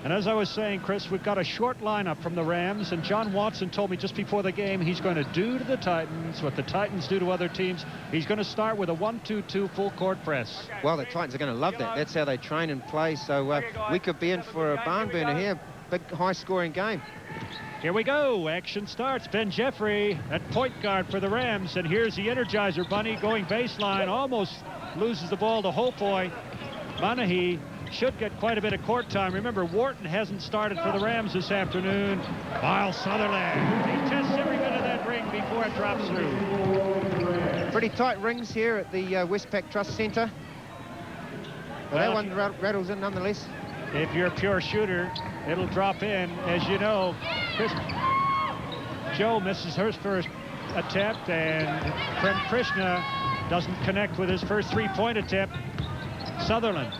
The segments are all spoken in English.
And as I was saying, Chris, we've got a short lineup from the Rams, and John Watson told me just before the game he's going to do to the Titans what the Titans do to other teams. He's going to start with a 1-2-2 full court press. Well, the Titans are going to love that. That's how they train and play. So we could be in for a barn burner here. Big high-scoring game. Here we go. Action starts. Ben Jeffrey at point guard for the Rams. And here's the Energizer Bunny going baseline. Almost loses the ball to Hopoi. Monaghy should get quite a bit of court time. Remember, Wharton hasn't started for the Rams this afternoon. Miles Sutherland. He tests every bit of that ring before it drops through. Pretty tight rings here at the Westpac Trust Centre. But that one rattles in nonetheless. If you're a pure shooter, it'll drop in. As you know, Joe misses her first attempt, and Prem Krishna doesn't connect with his first three-point attempt. Sutherland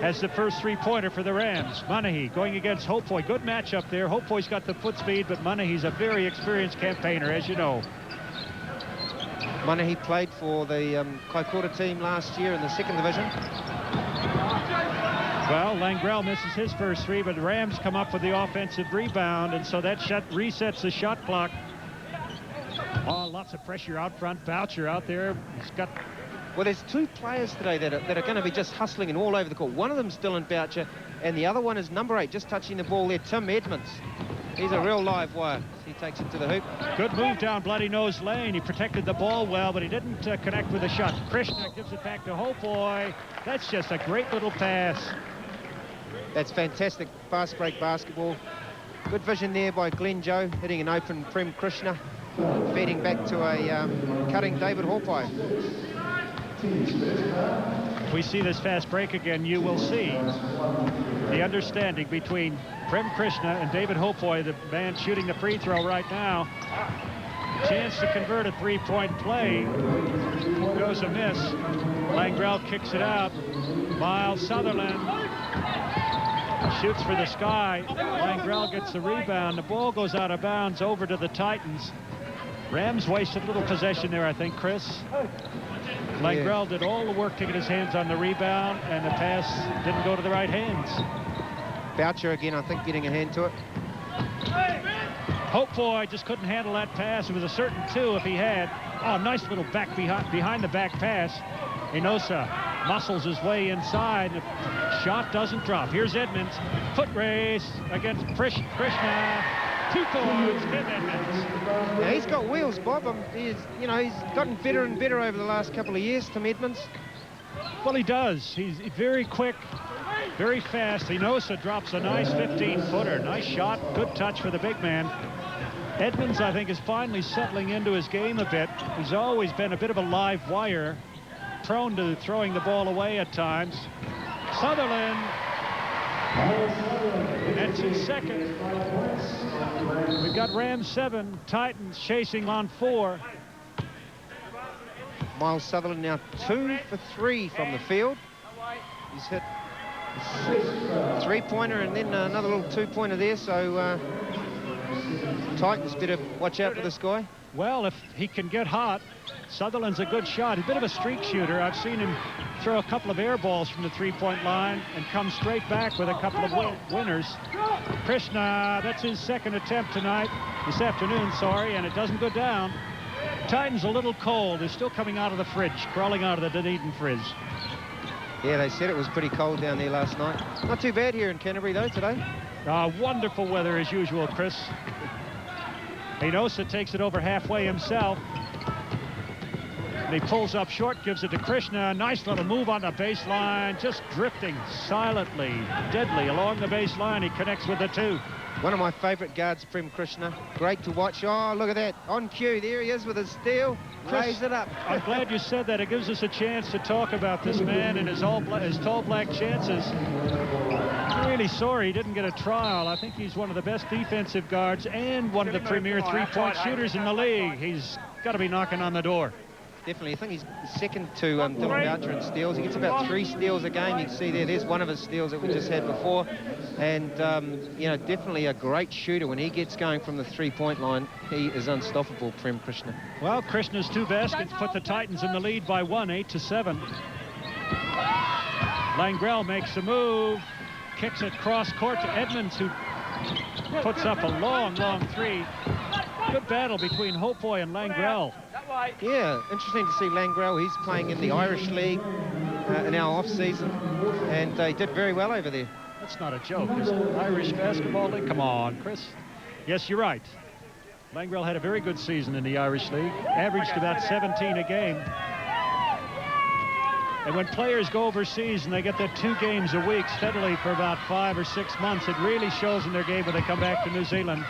has the first three-pointer for the Rams. Monaghy going against Hopoi. Good matchup there. Hopoi's got the foot speed, but Monaghy's a very experienced campaigner, as you know. Monaghy played for the Kaikoura team last year in the second division. Well, Langrell misses his first three, but the Rams come up with the offensive rebound, and so that resets the shot clock. Oh, lots of pressure out front. Boucher out there. He's got... Well, there's two players today that are going to be just hustling and all over the court. One of them's Dylan Boucher, and the other one is number 8, just touching the ball there, Tim Edmonds. He's a real live wire. He takes it to the hoop. Good move down Bloody Nose Lane. He protected the ball well, but he didn't connect with the shot. Krishna gives it back to Hopoi. That's just a great little pass. That's fantastic fast break basketball. Good vision there by Glenn Joe, hitting an open Prem Krishna, feeding back to a cutting David Hopoi. If we see this fast break again, you will see the understanding between Prem Krishna and David Hopoi, the man shooting the free throw right now. Chance to convert a three-point play. Goes a miss. Langrell kicks it out. Miles Sutherland shoots for the sky. Langrell gets the rebound. The ball goes out of bounds over to the Titans. Rams wasted a little possession there, I think, Chris. Langrell did all the work to get his hands on the rebound, and the pass didn't go to the right hands. Boucher again, I think, getting a hand to it. Hopoi just couldn't handle that pass. It was a certain two if he had. Oh, nice little back behind the back pass. Enosa muscles his way inside. The shot doesn't drop. Here's Edmonds. Foot race against Krishna. 2 points, Tim Edmonds. Now, he's got wheels, Bob. He's gotten better and better over the last couple of years, Tim Edmonds. Well, he does. He's very quick, very fast. Enosa drops a nice 15-footer. Nice shot. Good touch for the big man. Edmonds, I think, is finally settling into his game a bit. He's always been a bit of a live wire, prone to throwing the ball away at times. Sutherland. That's his second. We've got Rams 7, Titans chasing on 4. Miles Sutherland now 2 for 3 from the field. He's hit a three-pointer and then another little two-pointer there, so Titans better watch out for this guy. Well, if he can get hot, Sutherland's a good shot. He's a bit of a streak shooter. I've seen him throw a couple of air balls from the three-point line and come straight back with a couple of winners. Krishna, that's his second attempt this afternoon, and it doesn't go down. Titans a little cold. They're still coming out of the fridge, crawling out of the Dunedin fridge. Yeah, they said it was pretty cold down there last night. Not too bad here in Canterbury, though, today. Wonderful weather as usual, Chris. Enosa takes it over halfway himself. And he pulls up short, gives it to Krishna. Nice little move on the baseline, just drifting silently, deadly along the baseline. He connects with the 2. One of my favorite guards, Prem Krishna. Great to watch. Oh, look at that. On cue. There he is with his steal. Raise it up. I'm glad you said that. It gives us a chance to talk about this man and his tall black chances. I'm really sorry he didn't get a trial. I think he's one of the best defensive guards and one of the premier three-point shooters in the league. He's got to be knocking on the door. Definitely. I think he's second to Dylan Boucher in steals. He gets about 3 steals a game. You can see there's one of his steals that we just had before. And, definitely a great shooter. When he gets going from the three-point line, he is unstoppable, Prem Krishna. Well, Krishna's 2 baskets put the Titans in the lead by 1, 8-7. Langrell makes a move. kicks it cross court to Edmonds, who puts up a long, long three. Good battle between Hopeway and Langrell. Yeah, interesting to see Langrell. He's playing in the Irish League in our off-season, and they did very well over there. That's not a joke, is it? Irish Basketball League? Come on, Chris. Yes, you're right. Langrell had a very good season in the Irish League, averaged about 17 a game. And when players go overseas and they get their 2 games a week steadily for about 5 or 6 months, it really shows in their game when they come back to New Zealand.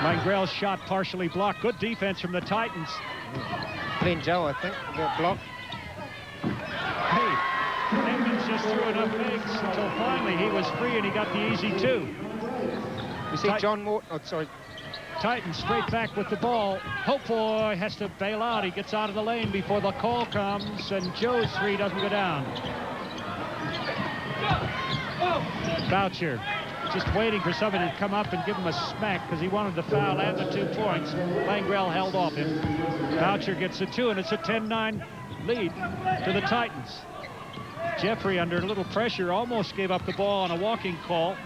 Langrell's shot partially blocked. Good defense from the Titans. Glenn Joe, I think, that block. Hey, Edmonds just threw enough eggs until finally he was free and he got the easy 2. You see John Morton, oh, sorry. Titans straight back with the ball. Hopeboy has to bail out. He gets out of the lane before the call comes, and Joe's 3 doesn't go down. Boucher just waiting for somebody to come up and give him a smack because he wanted the foul and the 2 points. Langrell held off him. Boucher gets a 2, and it's a 10-9 lead to the Titans. Jeffrey, under a little pressure, almost gave up the ball on a walking call.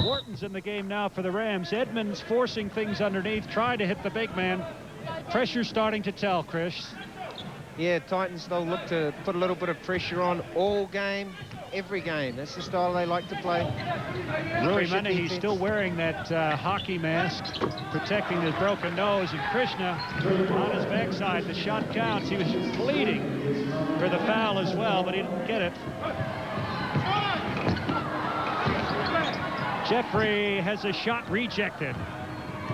Wharton's in the game now for the Rams. Edmonds forcing things underneath, trying to hit the big man. Pressure starting to tell, Chris. Yeah, Titans, they'll look to put a little bit of pressure on all game, every game. That's the style they like to play. Rory Menahe's still wearing that hockey mask, protecting his broken nose, and Krishna on his backside. The shot counts. He was pleading for the foul as well, but he didn't get it. Jeffrey has a shot rejected.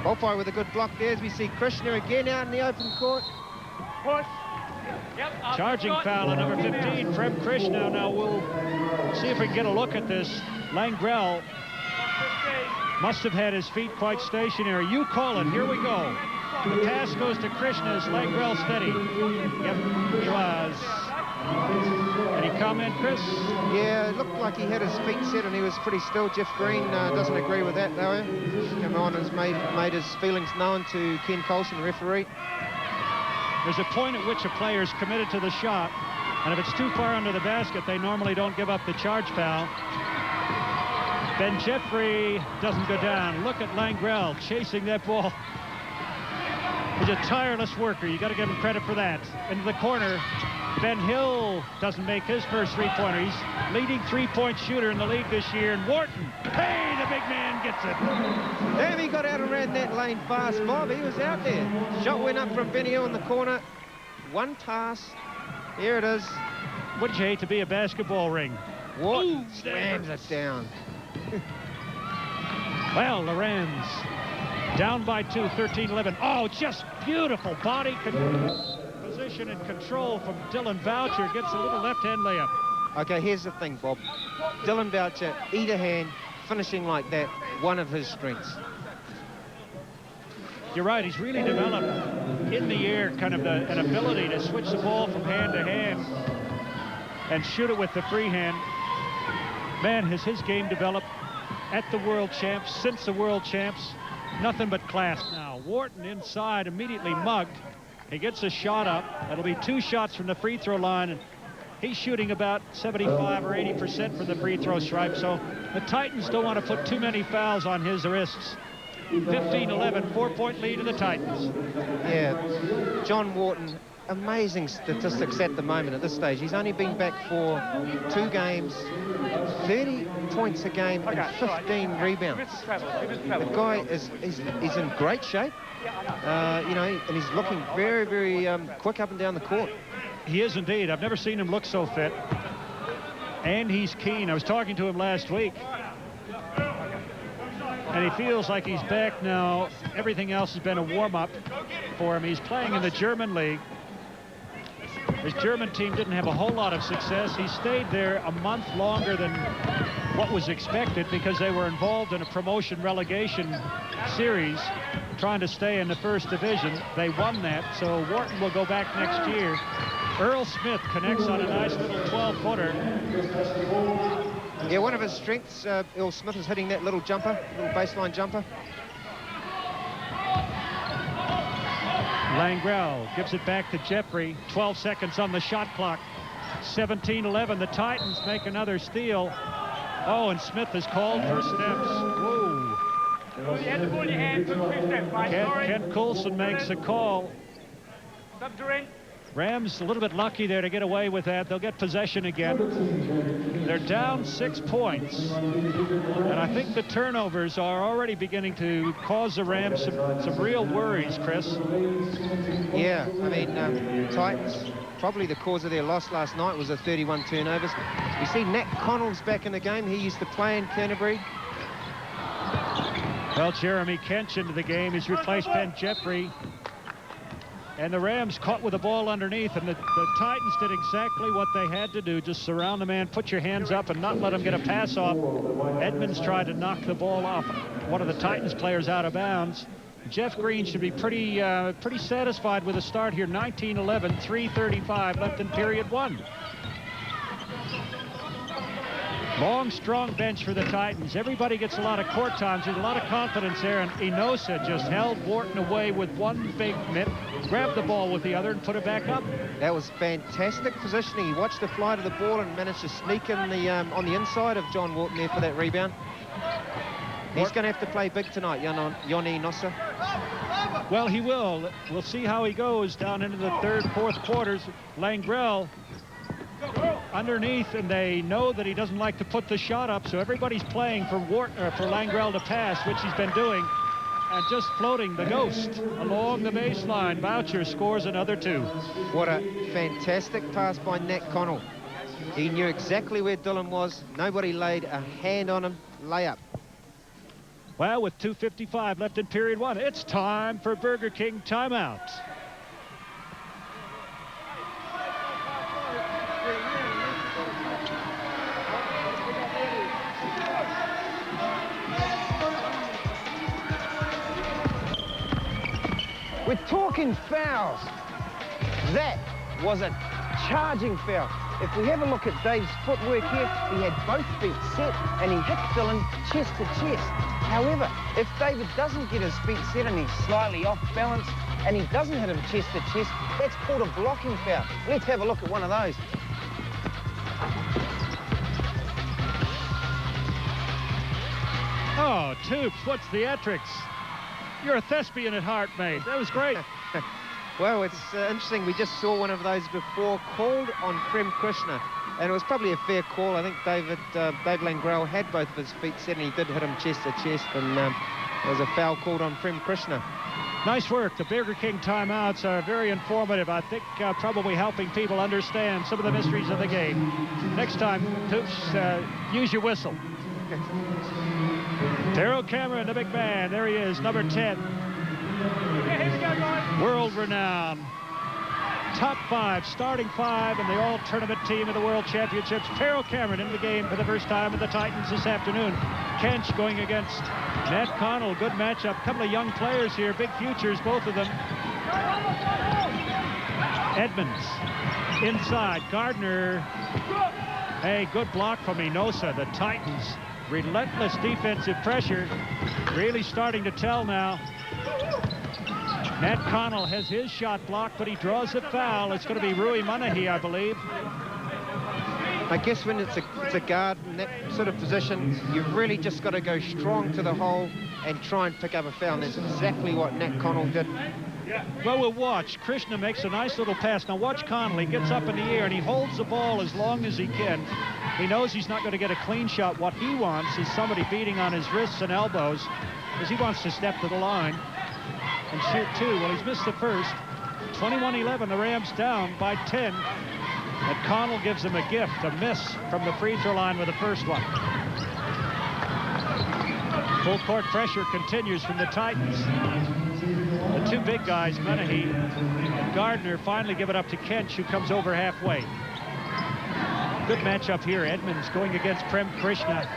Hopeway with a good block there as we see Krishna again out in the open court. Charging foul on number 15, Prem Krishna. Now we'll see if we can get a look at this. Langrell must have had his feet quite stationary. You call it. Here we go. The pass goes to Krishna. Is Langrell steady? Yep, he was. Any comment, Chris? Yeah, it looked like he had his feet set and he was pretty still. Jeff Green doesn't agree with that, though. Come on, has made his feelings known to Ken Colson, the referee. There's a point at which a player is committed to the shot, and if it's too far under the basket, they normally don't give up the charge foul. Ben Jeffrey doesn't go down. Look at Langrell chasing that ball. He's a tireless worker. You got to give him credit for that. Into the corner. Ben Hill doesn't make his first 3-pointer. He's leading 3-point shooter in the league this year. And Wharton, hey, the big man gets it. Damn, he got out and ran that lane fast, Bob. He was out there. Shot went up from Ben Hill in the corner. 1 pass. Here it is. Wouldn't you hate to be a basketball ring? Wharton slams it down. Well, the Rams down by 2, 13-11. Oh, just beautiful body position and control from Dylan Boucher. Gets a little left-hand layup. Okay, here's the thing, Bob. Dylan Boucher, either hand, finishing like that, one of his strengths. You're right, he's really developed in the air kind of an ability to switch the ball from hand to hand and shoot it with the free hand. Man, has his game developed at the World Champs, since the World Champs. Nothing but class now. Wharton inside, immediately mugged. He gets a shot up. That'll be 2 shots from the free throw line, and he's shooting about 75 or 80% from the free throw stripe, so the Titans don't want to put too many fouls on his wrists. 15-11, 4-point lead to the Titans. Yeah, John Wharton, amazing statistics at the moment at this stage. He's only been back for 2 games, 30 points a game and 15 rebounds. The guy is in great shape, you know, and he's looking very, very quick up and down the court. He is indeed. I've never seen him look so fit. And he's keen. I was talking to him last week. And he feels like he's back now. Everything else has been a warm-up for him. He's playing in the German league. His German team didn't have a whole lot of success. He stayed there a month longer than what was expected because they were involved in a promotion-relegation series trying to stay in the first division. They won that, so Wharton will go back next year. Earl Smith connects on a nice little 12-footer. Yeah, one of his strengths, Earl Smith, is hitting that little jumper, little baseline jumper. Langrell gives it back to Jeffrey. 12 seconds on the shot clock. 17-11. The Titans make another steal. Oh, and Smith is called for steps. Whoa. Ken Coulson makes a call. Rams a little bit lucky there to get away with that. They'll get possession again. They're down 6 points. And I think the turnovers are already beginning to cause the Rams some real worries, Chris. Yeah, I mean, Titans, probably the cause of their loss last night was the 31 turnovers. You see Nat Connell's back in the game. He used to play in Canterbury. Well, Jeremy Kench into the game. He's replaced Ben Jeffrey. And the Rams caught with the ball underneath, and the Titans did exactly what they had to do. Just surround the man, put your hands up, and not let him get a pass off. Edmonds tried to knock the ball off one of the Titans players out of bounds. Jeff Green should be pretty satisfied with the start here. 19-11, 3:35 left in period 1. Long, strong bench for the Titans. Everybody gets a lot of court times. There's a lot of confidence there, and Enosa just held Wharton away with one big mitt, grabbed the ball with the other, and put it back up. That was fantastic positioning. He watched the flight of the ball and managed to sneak in on the inside of John Wharton there for that rebound. He's going to have to play big tonight, Yoni Enosa. Well, he will. We'll see how he goes down into the third, fourth quarters. Langrell underneath, and they know that he doesn't like to put the shot up, so everybody's playing for Langrell to pass, which he's been doing, and just floating the ghost along the baseline. Boucher scores another 2. What a fantastic pass by Nat Connell. He knew exactly where Dillon was. Nobody laid a hand on him. Layup. Well, with 2:55 left in period 1, it's time for Burger King timeout. We're talking fouls. That was a charging foul. If we have a look at Dave's footwork here, he had both feet set and he hit Dillon chest to chest. However, if David doesn't get his feet set and he's slightly off balance and he doesn't hit him chest to chest, that's called a blocking foul. Let's have a look at one of those. Oh, Toops, what's theatrics? You're a thespian at heart, mate. That was great. Well, it's interesting. We just saw one of those before, called on Prem Krishna, and it was probably a fair call. I think Dave Langrell had both of his feet set, and he did hit him chest to chest, and there was a foul called on Prem Krishna. Nice work. The Burger King timeouts are very informative. I think probably helping people understand some of the mysteries of the game. Next time, Toops, use your whistle. Darrell Cameron, the big man. There he is, number 10. World renowned. Top 5, starting 5 in the all-tournament team of the World Championships. Darrell Cameron in the game for the first time with the Titans this afternoon. Kench going against Nat Connell. Good matchup. Couple of young players here, big futures, both of them. Edmonds inside. Gardner. Hey, good block from Enosa. The Titans. Relentless defensive pressure, really starting to tell now. Nat Connell has his shot blocked, but he draws a foul. It's going to be Rui Manahi, I believe. I guess when it's a guard in that sort of position, you've really just got to go strong to the hole and try and pick up a foul. And that's exactly what Nat Connell did. Well, we'll watch. Krishna makes a nice little pass. Now watch Connell. He gets up in the air and he holds the ball as long as he can. He knows he's not going to get a clean shot. What he wants is somebody beating on his wrists and elbows, because he wants to step to the line and shoot 2. Well, he's missed the first. 21-11, the Rams down by 10. And Connell gives him a gift, a miss from the free throw line with the first one. Full court pressure continues from the Titans. The 2 big guys, Menahy and Gardner, finally give it up to Kench, who comes over halfway. Good matchup here. Edmonds going against Prem Krishna.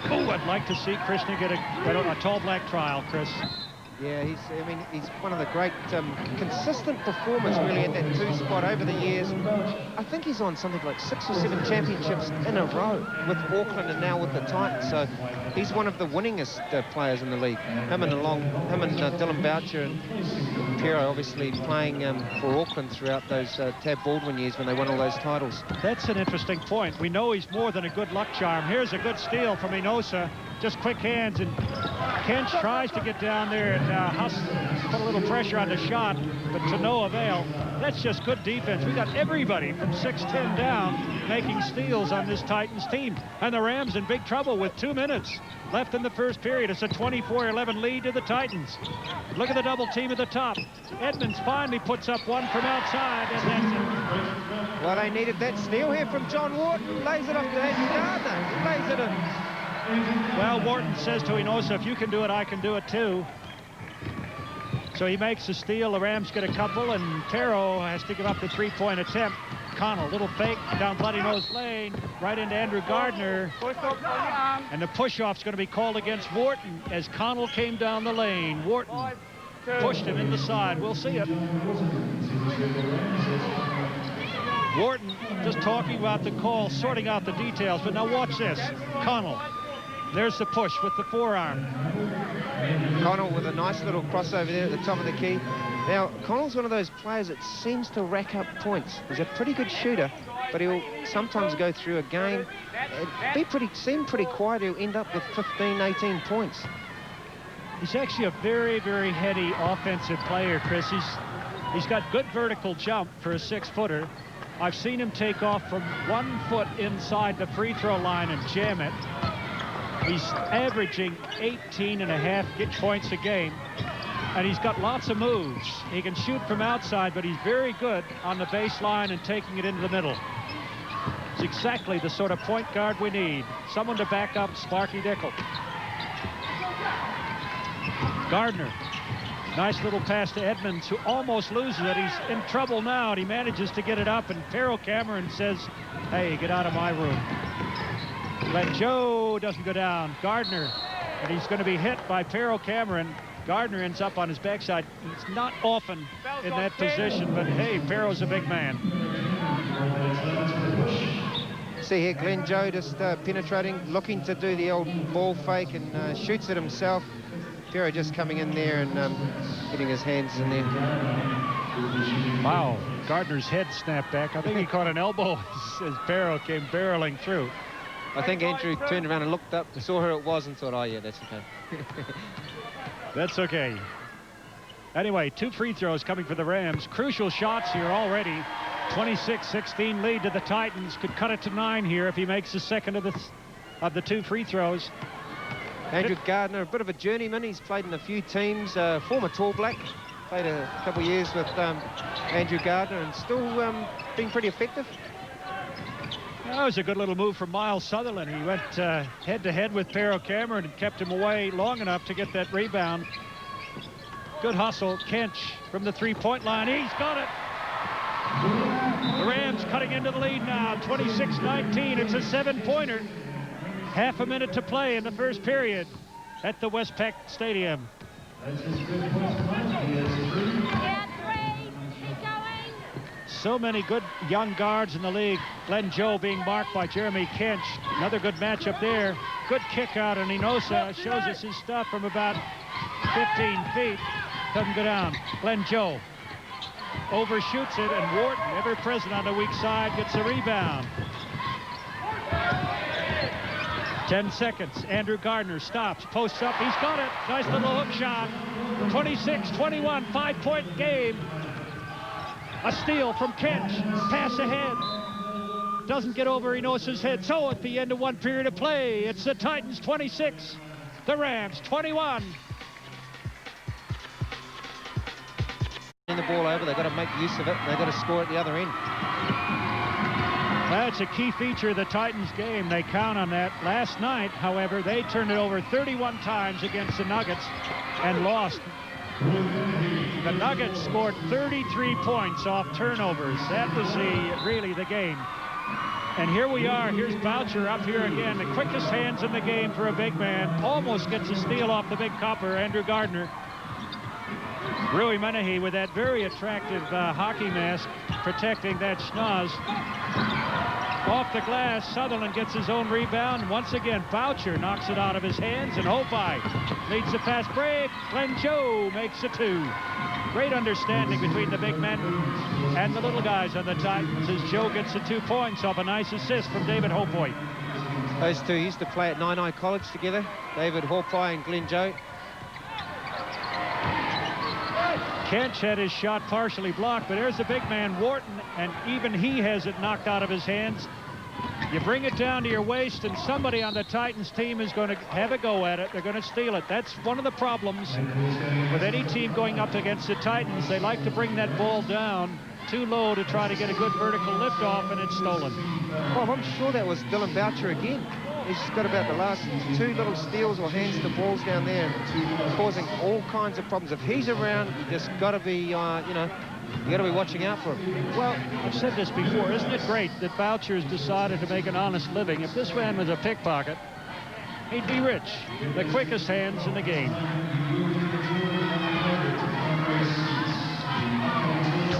Oh, I'd like to see Krishna get a tall black trial, Chris. Yeah, I mean, he's one of the great consistent performers really at that 2 spot over the years. I think he's on something like 6 or 7 championships in a row with Auckland and now with the Titans. So he's one of the winningest players in the league. Him and Dylan Boucher and Pero obviously playing for Auckland throughout those Tab Baldwin years when they won all those titles. That's an interesting point. We know he's more than a good luck charm. Here's a good steal from Inosa. Just quick hands, and Kent tries to get down there and put a little pressure on the shot, but to no avail. That's just good defense. We got everybody from 6'10" down making steals on this Titans team. And the Rams in big trouble with 2 minutes left in the first period. It's a 24-11 lead to the Titans. Look at the double team at the top. Edmonds finally puts up one from outside, and that's it. Well, they needed that steal here from John Wharton. Lays it off to Andrew Gardner. He lays it in. Well, Wharton says to Inosa, if you can do it, I can do it too. So he makes a steal. The Rams get a couple, and Pero has to give up the 3-point attempt. Connell, little fake down Bloody Nose Lane, right into Andrew Gardner. And the push-off's going to be called against Wharton as Connell came down the lane. Wharton pushed him in the side. We'll see it. Wharton just talking about the call, sorting out the details. But now watch this. Connell. There's the push with the forearm. Connell with a nice little crossover there at the top of the key. Now, Connell's one of those players that seems to rack up points. He's a pretty good shooter, but he'll sometimes go through a game, seem pretty quiet. He'll end up with 15, 18 points. He's actually a very, very heady offensive player, Chris. He's got good vertical jump for a 6-footer. I've seen him take off from 1 foot inside the free throw line and jam it. He's averaging 18.5 points a game, and he's got lots of moves. He can shoot from outside, but he's very good on the baseline and taking it into the middle. It's exactly the sort of point guard we need. Someone to back up Sparky Dickel. Gardner. Nice little pass to Edmonds, who almost loses it. He's in trouble now, and he manages to get it up, and Pero Cameron says, hey, get out of my room. Glenn Joe doesn't go down. Gardner, and he's going to be hit by Pero Cameron. Gardner ends up on his backside. He's not often in that position, but hey, Pero's a big man. See here, Glenn Joe just penetrating, looking to do the old ball fake, and shoots it himself. Pero just coming in there and getting his hands in there. Wow, Gardner's head snapped back. I think he caught an elbow as Pero came barreling through. I think Andrew turned around and looked up, saw who it was, and thought, oh yeah, that's okay. That's okay. Anyway, 2 free throws coming for the Rams. Crucial shots here already. 26-16 lead to the Titans. Could cut it to 9 here if he makes the second of the 2 free throws. Andrew Gardner, a bit of a journeyman. He's played in a few teams. Former Tall Black. Played a couple of years with Andrew Gardner and still been pretty effective. That was a good little move from Miles Sutherland. He went head-to-head with Pero Cameron and kept him away long enough to get that rebound. Good hustle. Kench from the 3-point line. He's got it. The Rams cutting into the lead now. 26-19. It's a 7-pointer. Half a minute to play in the first period at the Westpac Stadium. So many good young guards in the league. Glenn Joe being marked by Jeremy Kench. Another good matchup there. Good kick out, and Inosa shows us his stuff from about 15 feet. Doesn't go down. Glenn Joe overshoots it, and Wharton, ever present on the weak side, gets a rebound. 10 seconds. Andrew Gardner stops, posts up. He's got it. Nice little hook shot. 26-21, 5-point game. A steal from Kench. Pass ahead. Doesn't get over Inosa's head. So at the end of 1 period of play, it's the Titans 26, the Rams 21. The ball over, they've got to make use of it. They've got to score at the other end. That's a key feature of the Titans game. They count on that. Last night, however, they turned it over 31 times against the Nuggets and lost. The Nuggets scored 33 points off turnovers. That was really the game. And here we are. Here's Boucher up here again. The quickest hands in the game for a big man. Almost gets a steal off the big copper, Andrew Gardner. Rui Menahe with that very attractive hockey mask protecting that schnoz. Off the glass, Sutherland gets his own rebound. Once again, Boucher knocks it out of his hands, and Hopi leads the fast break. Glenn Joe makes it 2. Great understanding between the big men and the little guys on the Titans as Joe gets the 2 points off a nice assist from David Hopi. Those two used to play at Nainai College together, David Hopi and Glenn Joe. Kench had his shot partially blocked, but there's the big man, Wharton, and even he has it knocked out of his hands. You bring it down to your waist, and somebody on the Titans team is going to have a go at it. They're going to steal it. That's one of the problems with any team going up against the Titans. They like to bring that ball down too low to try to get a good vertical lift off, and it's stolen. Oh, I'm sure that was Dylan Boucher again. He's got about the last 2 little steals or hands to balls down there, causing all kinds of problems. If he's around, you just got to be, you know, you got to be watching out for him. Well, I've said this before. Isn't it great that Boucher's decided to make an honest living? If this man was a pickpocket, he'd be rich. The quickest hands in the game.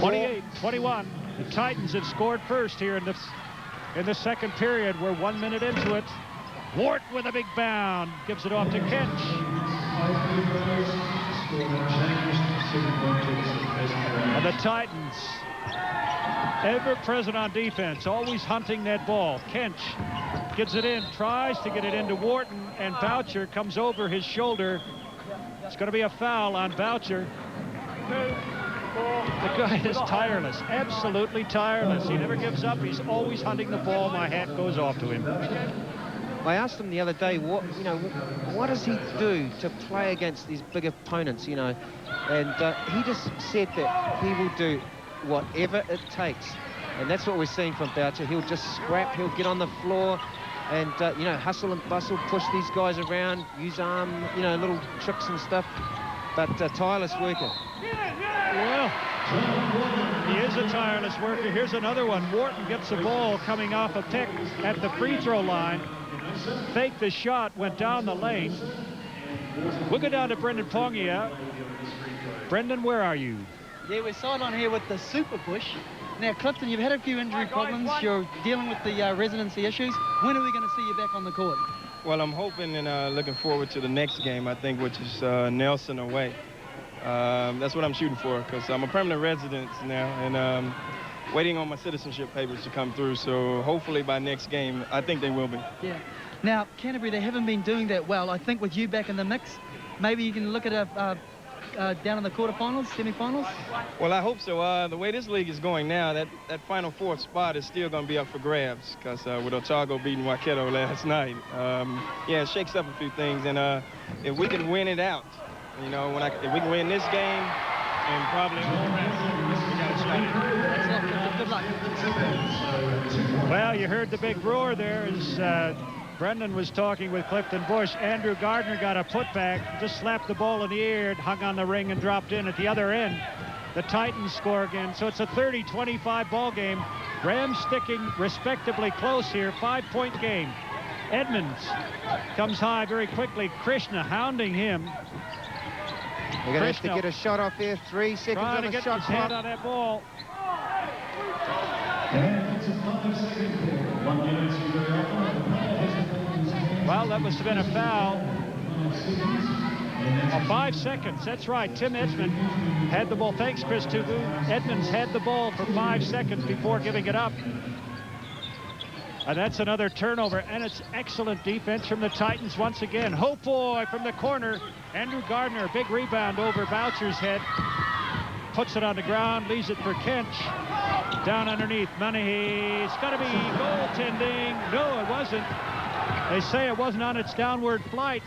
28-21. The Titans have scored first here in the second period. We're 1 minute into it. Wart with a big bound. Gives it off to Kench. And the Titans, ever present on defense, always hunting that ball. Kench gets it in, tries to get it into Wharton, and Boucher comes over his shoulder. It's going to be a foul on Boucher. The guy is tireless, absolutely tireless. He never gives up. He's always hunting the ball. My hat goes off to him. I asked him the other day, what does he do to play against these big opponents, you know? And he just said that he will do whatever it takes. And that's what we're seeing from Boucher. He'll just scrap, he'll get on the floor and, you know, hustle and bustle, push these guys around, use arm, you know, little tricks and stuff. But tireless worker. Well, he is a tireless worker. Here's another one. Wharton gets the ball coming off a pick at the free throw line. Faked the shot, went down the lane. We'll go down to Brendan Pongia. Brendan, where are you? Yeah, we're sideline here with the Super Push. Now, Clifton, you've had a few injury problems. You're dealing with the residency issues. When are we going to see you back on the court? Well, I'm hoping and looking forward to the next game, I think, which is Nelson away. That's what I'm shooting for, because I'm a permanent resident now, and waiting on my citizenship papers to come through. So hopefully by next game, I think they will be. Yeah. Now, Canterbury, they haven't been doing that well. I think with you back in the mix, maybe you can look at down in the quarterfinals, semifinals? Well, I hope so. The way this league is going now, that final 4th spot is still going to be up for grabs, because with Otago beating Waikato last night, yeah, it shakes up a few things. And if we can win it out, you know, if we can win this game and probably all the rest, we got a shot. Good luck. Well, you heard the big roar there as Brendan was talking with Clifton Bush. Andrew Gardner got a putback, just slapped the ball in the air, hung on the ring and dropped in at the other end. The Titans score again, so it's a 30-25 ball game. Rams sticking respectably close here, 5-point game. Edmonds comes high very quickly. Krishna hounding him. We're going to have to get a shot off there. 3 seconds on the shot clock. Trying to get his hand on that ball. Well, that must have been a foul. 5 seconds, that's right. Tim Edmonds had the ball. Thanks, Chris Tubu. Edmonds had the ball for 5 seconds before giving it up. And that's another turnover, and it's excellent defense from the Titans once again. Hopeboy from the corner. Andrew Gardner, big rebound over Boucher's head. Puts it on the ground, leaves it for Kench. Down underneath, Menahe. It's got to be goaltending. No, it wasn't. They say it wasn't on its downward flight.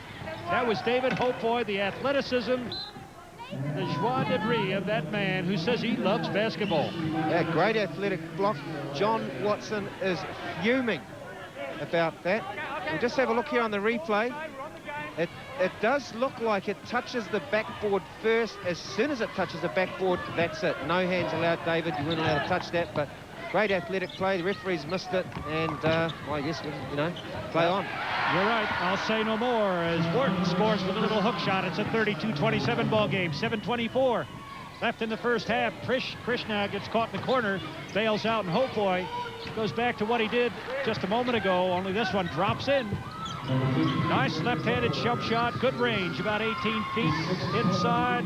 That was David Hopeboy, the athleticism, the joie de vivre of that man who says he loves basketball. Yeah, great athletic block. John Watson is fuming about that. We'll just have a look here on the replay. It does look like it touches the backboard first. As soon as it touches the backboard, that's it. No hands allowed, David. You weren't allowed to touch that, but great athletic play. The referees missed it, and well, I guess, you know, play on. You're right. I'll say no more as Wharton scores with a little hook shot. It's a 32-27 ball game. 7:24 left in the first half. Krishna gets caught in the corner, bails out, and Hopeway goes back to what he did just a moment ago, only this one drops in. Nice left-handed jump shot, good range, about 18 feet inside.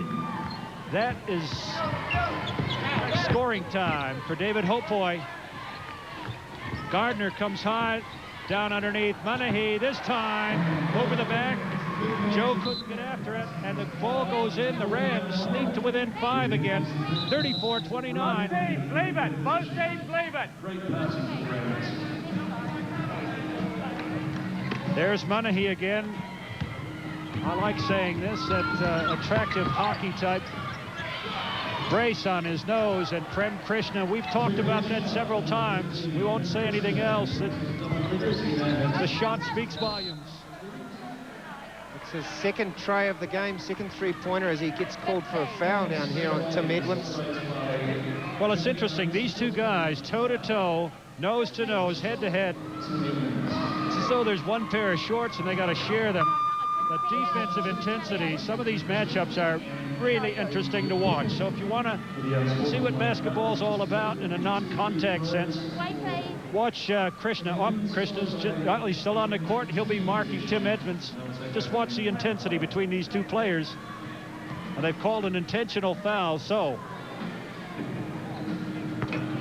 That is scoring time for David Hopeway. Gardner comes high, down underneath. Monaghy this time over the back. Joe couldn't get after it, and the ball goes in. The Rams sneak to within 5 again, 34-29. Both teams leave it. Both teams leave it. There's Monaghy again. I like saying this, that attractive hockey type brace on his nose, and Prem Krishna, we've talked about that several times. We won't say anything else. The shot speaks volumes. It's his second try of the game, second three-pointer, as he gets called for a foul down here on Tim Edmonds. Well, it's interesting. These two guys, toe-to-toe, nose-to-nose, head-to-head. It's as though there's one pair of shorts and they got to share them. The defensive intensity, some of these matchups are really interesting to watch. So if you want to see what basketball's all about in a non-contact sense, watch Krishna. Krishna's he's still on the court. He'll be marking Tim Edmonds. Just watch the intensity between these two players. And they've called an intentional foul, so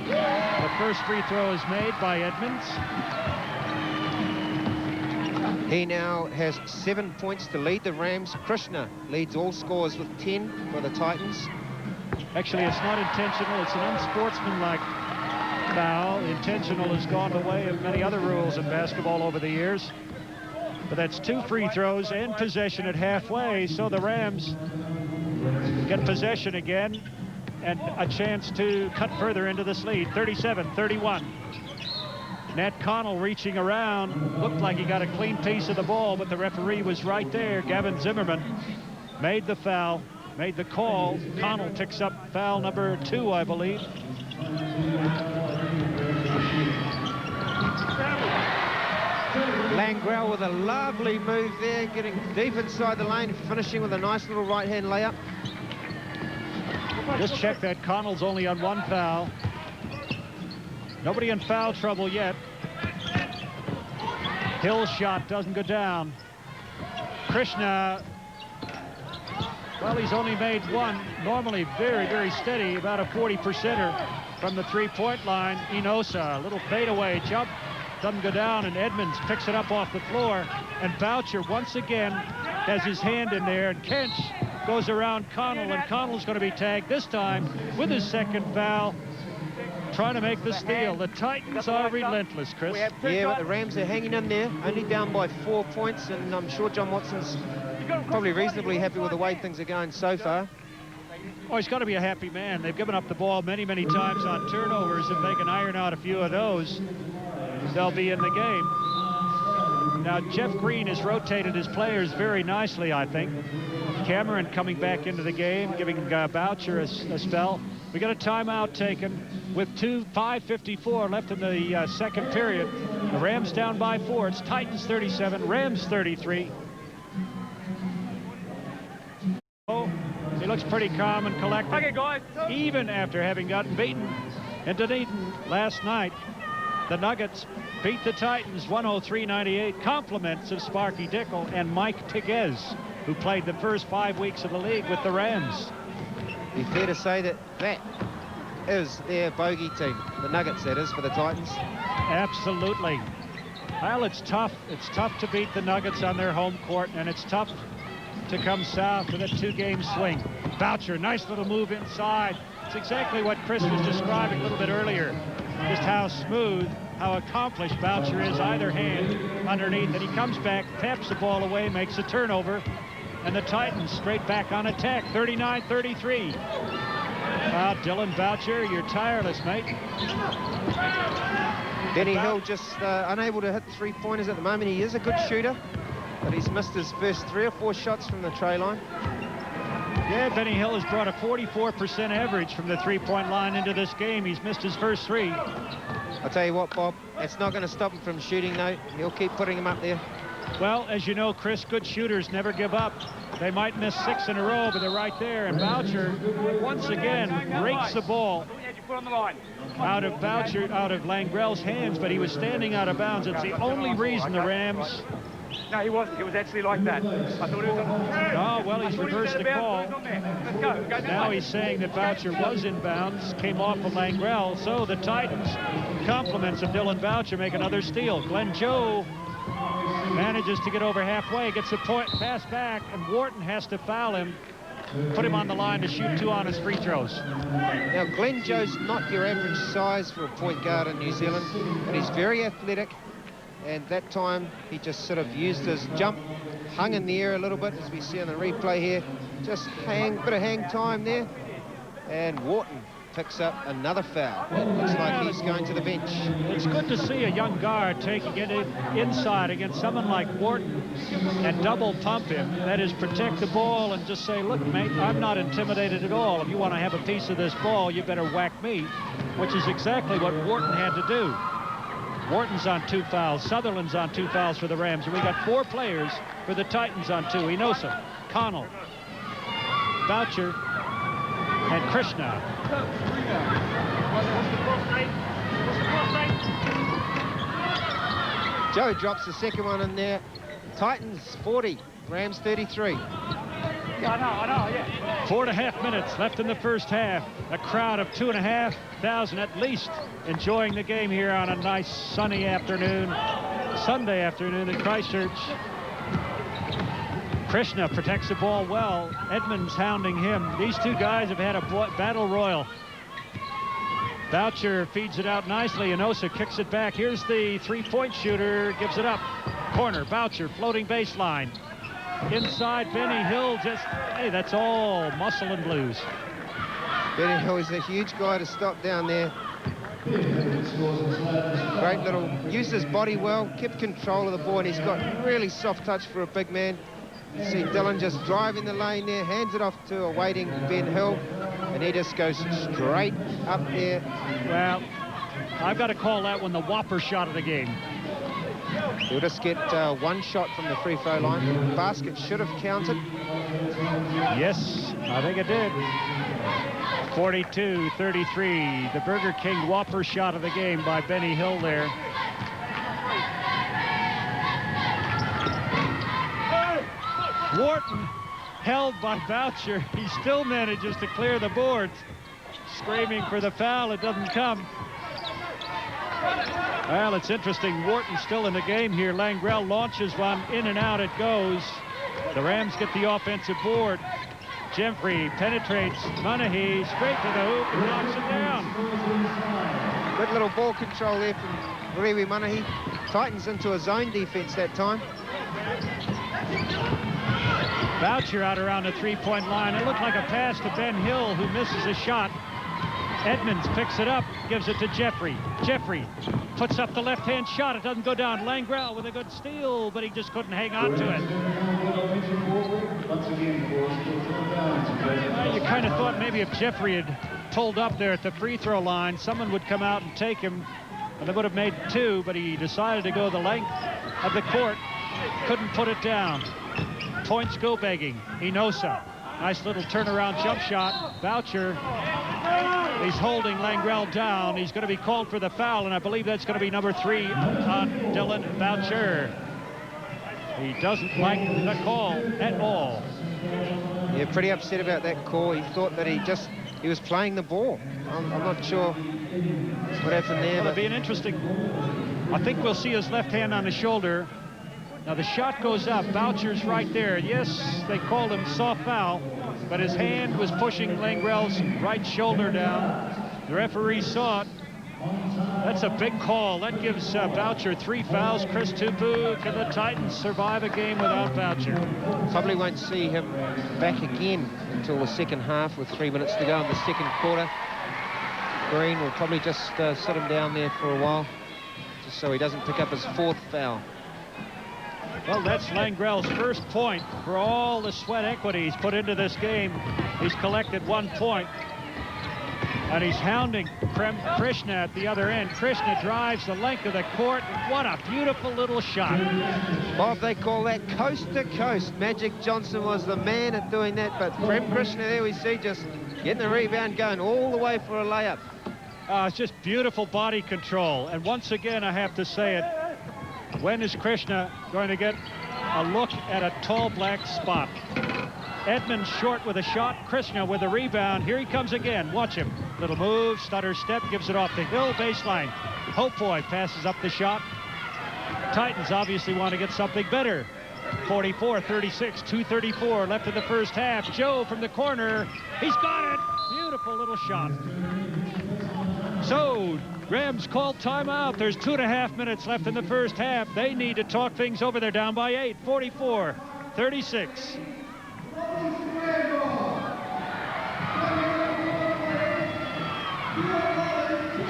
the first free throw is made by Edmonds. He now has 7 points to lead the Rams. Krishna leads all scorers with 10 for the Titans. Actually, it's not intentional. It's an unsportsmanlike foul. Intentional has gone the way of many other rules in basketball over the years. But that's 2 free throws and possession at halfway, so the Rams get possession again and a chance to cut further into this lead, 37-31. Nat Connell reaching around, looked like he got a clean piece of the ball, but the referee was right there. Gavin Zimmerman made the foul, made the call. Connell picks up foul number 2, I believe. Langrell with a lovely move there, getting deep inside the lane, finishing with a nice little right-hand layup. Just check that Connell's only on 1 foul. Nobody in foul trouble yet. Hill's shot doesn't go down. Krishna, well, he's only made 1. Normally very, very steady, about a 40%er from the three-point line. Enosa, a little fadeaway jump, doesn't go down, and Edmonds picks it up off the floor. And Boucher once again has his hand in there, and Kench goes around Connell, and Connell's going to be tagged this time with his second foul, trying to make the steal. The Titans are relentless, Chris. Yeah, but the Rams are hanging in there, only down by 4 points, and I'm sure John Watson's probably reasonably happy with the way things are going so far. Oh, he's got to be a happy man. They've given up the ball many, many times on turnovers. If they can iron out a few of those, they'll be in the game. Now, Jeff Green has rotated his players very nicely, I think. Cameron coming back into the game, giving Boucher a spell. We got a timeout taken with 5:54 left in the second period. The Rams down by 4. It's Titans 37, Rams 33. Oh, he looks pretty calm and collected. Okay, guys. Even after having gotten beaten in Dunedin last night. The Nuggets beat the Titans 103-98. Compliments of Sparky Dickel and Mike Piguez, who played the first 5 weeks of the league with the Rams. Be fair to say that that is their bogey team, the Nuggets, that is, for the Titans. Absolutely. Well, it's tough. It's tough to beat the Nuggets on their home court, and it's tough to come south with a 2-game swing. Boucher, nice little move inside. It's exactly what Chris was describing a little bit earlier. Just how smooth, how accomplished Boucher is, either hand underneath. And he comes back, taps the ball away, makes a turnover. And the Titans straight back on attack, 39-33. Wow, Dylan Boucher, you're tireless, mate. Benny Hill just unable to hit 3-pointers at the moment. He is a good shooter, but he's missed his first 3 or 4 shots from the tray line. Yeah, Benny Hill has brought a 44% average from the 3-point line into this game. He's missed his first 3. I'll tell you what, Bob, it's not going to stop him from shooting, though. He'll keep putting him up there. Well, as you know, Chris, good shooters never give up. They might miss 6 in a row, but they're right there. And Boucher, once again, rakes the ball out of Langrell's hands, but he was standing out of bounds. It's the only reason the Rams... No, he wasn't. He was actually like that. I thought he was on... Oh, well, he's reversed the call. Let's go. Now he's saying that Boucher was in bounds, came off of Langrell. So the Titans, compliments of Dylan Boucher, make another steal. Glenn Joe manages to get over halfway, gets the pass back, and Wharton has to foul him, put him on the line to shoot 2 on his free throws. Now, Glenn Joe's not your average size for a point guard in New Zealand, but he's very athletic. And that time, he just sort of used his jump, hung in the air a little bit, as we see on the replay here. Just bit of hang time there. And Wharton picks up another foul. It looks like he's going to the bench. It's good to see a young guard taking it inside against someone like Wharton and double pump him. That is, protect the ball and just say, look, mate, I'm not intimidated at all. If you want to have a piece of this ball, you better whack me, which is exactly what Wharton had to do. Wharton's on 2 fouls. Sutherland's on 2 fouls for the Rams. And we got 4 players for the Titans on 2. Enosa, Connell, Boucher, and Krishna. Joe drops the second one in there. Titans 40, Rams 33. Yeah, I know, yeah. 4.5 minutes left in the first half. A crowd of 2,500 at least enjoying the game here on a nice sunny afternoon, Sunday afternoon in Christchurch. Krishna protects the ball well. Edmonds hounding him. These two guys have had a battle royal. Boucher feeds it out nicely. Enosa kicks it back. Here's the three-point shooter. Gives it up. Corner. Boucher floating baseline. Inside, Benny Hill just, hey, that's all muscle and blues. Benny Hill is a huge guy to stop down there. Great little, used his body well, kept control of the ball, and he's got really soft touch for a big man. You see Dylan just driving the lane there, hands it off to a waiting Ben Hill, and he just goes straight up there. Well, I've got to call that one the whopper shot of the game. He'll just get 1 shot from the free throw line. The basket should have counted. Yes, I think it did. 42-33. The Burger King whopper shot of the game by Benny Hill there. Wharton held by Boucher. He still manages to clear the boards. Screaming for the foul. It doesn't come. Well, it's interesting. Wharton's still in the game here. Langrell launches one. In and out it goes. The Rams get the offensive board. Jeffrey penetrates Monaghy straight to the hoop and knocks it down. Good little ball control there from Rewi Monaghy. Titans into a zone defense that time. Boucher out around the three-point line. It looked like a pass to Ben Hill, who misses a shot. Edmonds picks it up, gives it to Jeffrey. Jeffrey puts up the left-hand shot. It doesn't go down. Langrell with a good steal, but he just couldn't hang on to it. Well, you kind of thought maybe if Jeffrey had pulled up there at the free throw line, someone would come out and take him, and they would have made 2, but he decided to go the length of the court. Couldn't put it down. Points go begging. Enosa. Nice little turnaround jump shot. Boucher. He's holding Langrell down. He's going to be called for the foul, and I believe that's going to be number 3 on Dylan Boucher. He doesn't like the call at all. Yeah, pretty upset about that call. He thought that he was playing the ball. I'm not sure what happened there. Well, it'll be an interesting... I think we'll see his left hand on the shoulder. Now the shot goes up. Boucher's right there. Yes, they called him soft foul, but his hand was pushing Langrell's right shoulder down. The referee saw it. That's a big call. That gives Boucher 3 fouls. Chris Tupu, can the Titans survive a game without Boucher? Probably won't see him back again until the second half with 3 minutes to go in the second quarter. Green will probably just sit him down there for a while, just so he doesn't pick up his 4th foul. Well, that's Langrell's first point for all the sweat equity he's put into this game. He's collected 1 point. And he's hounding Krishna at the other end. Krishna drives the length of the court. What a beautiful little shot. Bob, they call that coast to coast. Magic Johnson was the man at doing that, but Prem Krishna, there we see, just getting the rebound, going all the way for a layup. It's just beautiful body control. And once again, I have to say it, when is Krishna going to get a look at a tall black spot? Edmonds short with a shot. Krishna with a rebound. Here he comes again. Watch him. Little move, stutter step, gives it off the hill baseline. Hopeboy passes up the shot. Titans obviously want to get something better. 44-36, 2:34 left in the first half. Joe from the corner. He's got it. Beautiful little shot. So, Rams called timeout. There's 2.5 minutes left in the first half. They need to talk things over. They're down by 8, 44-36.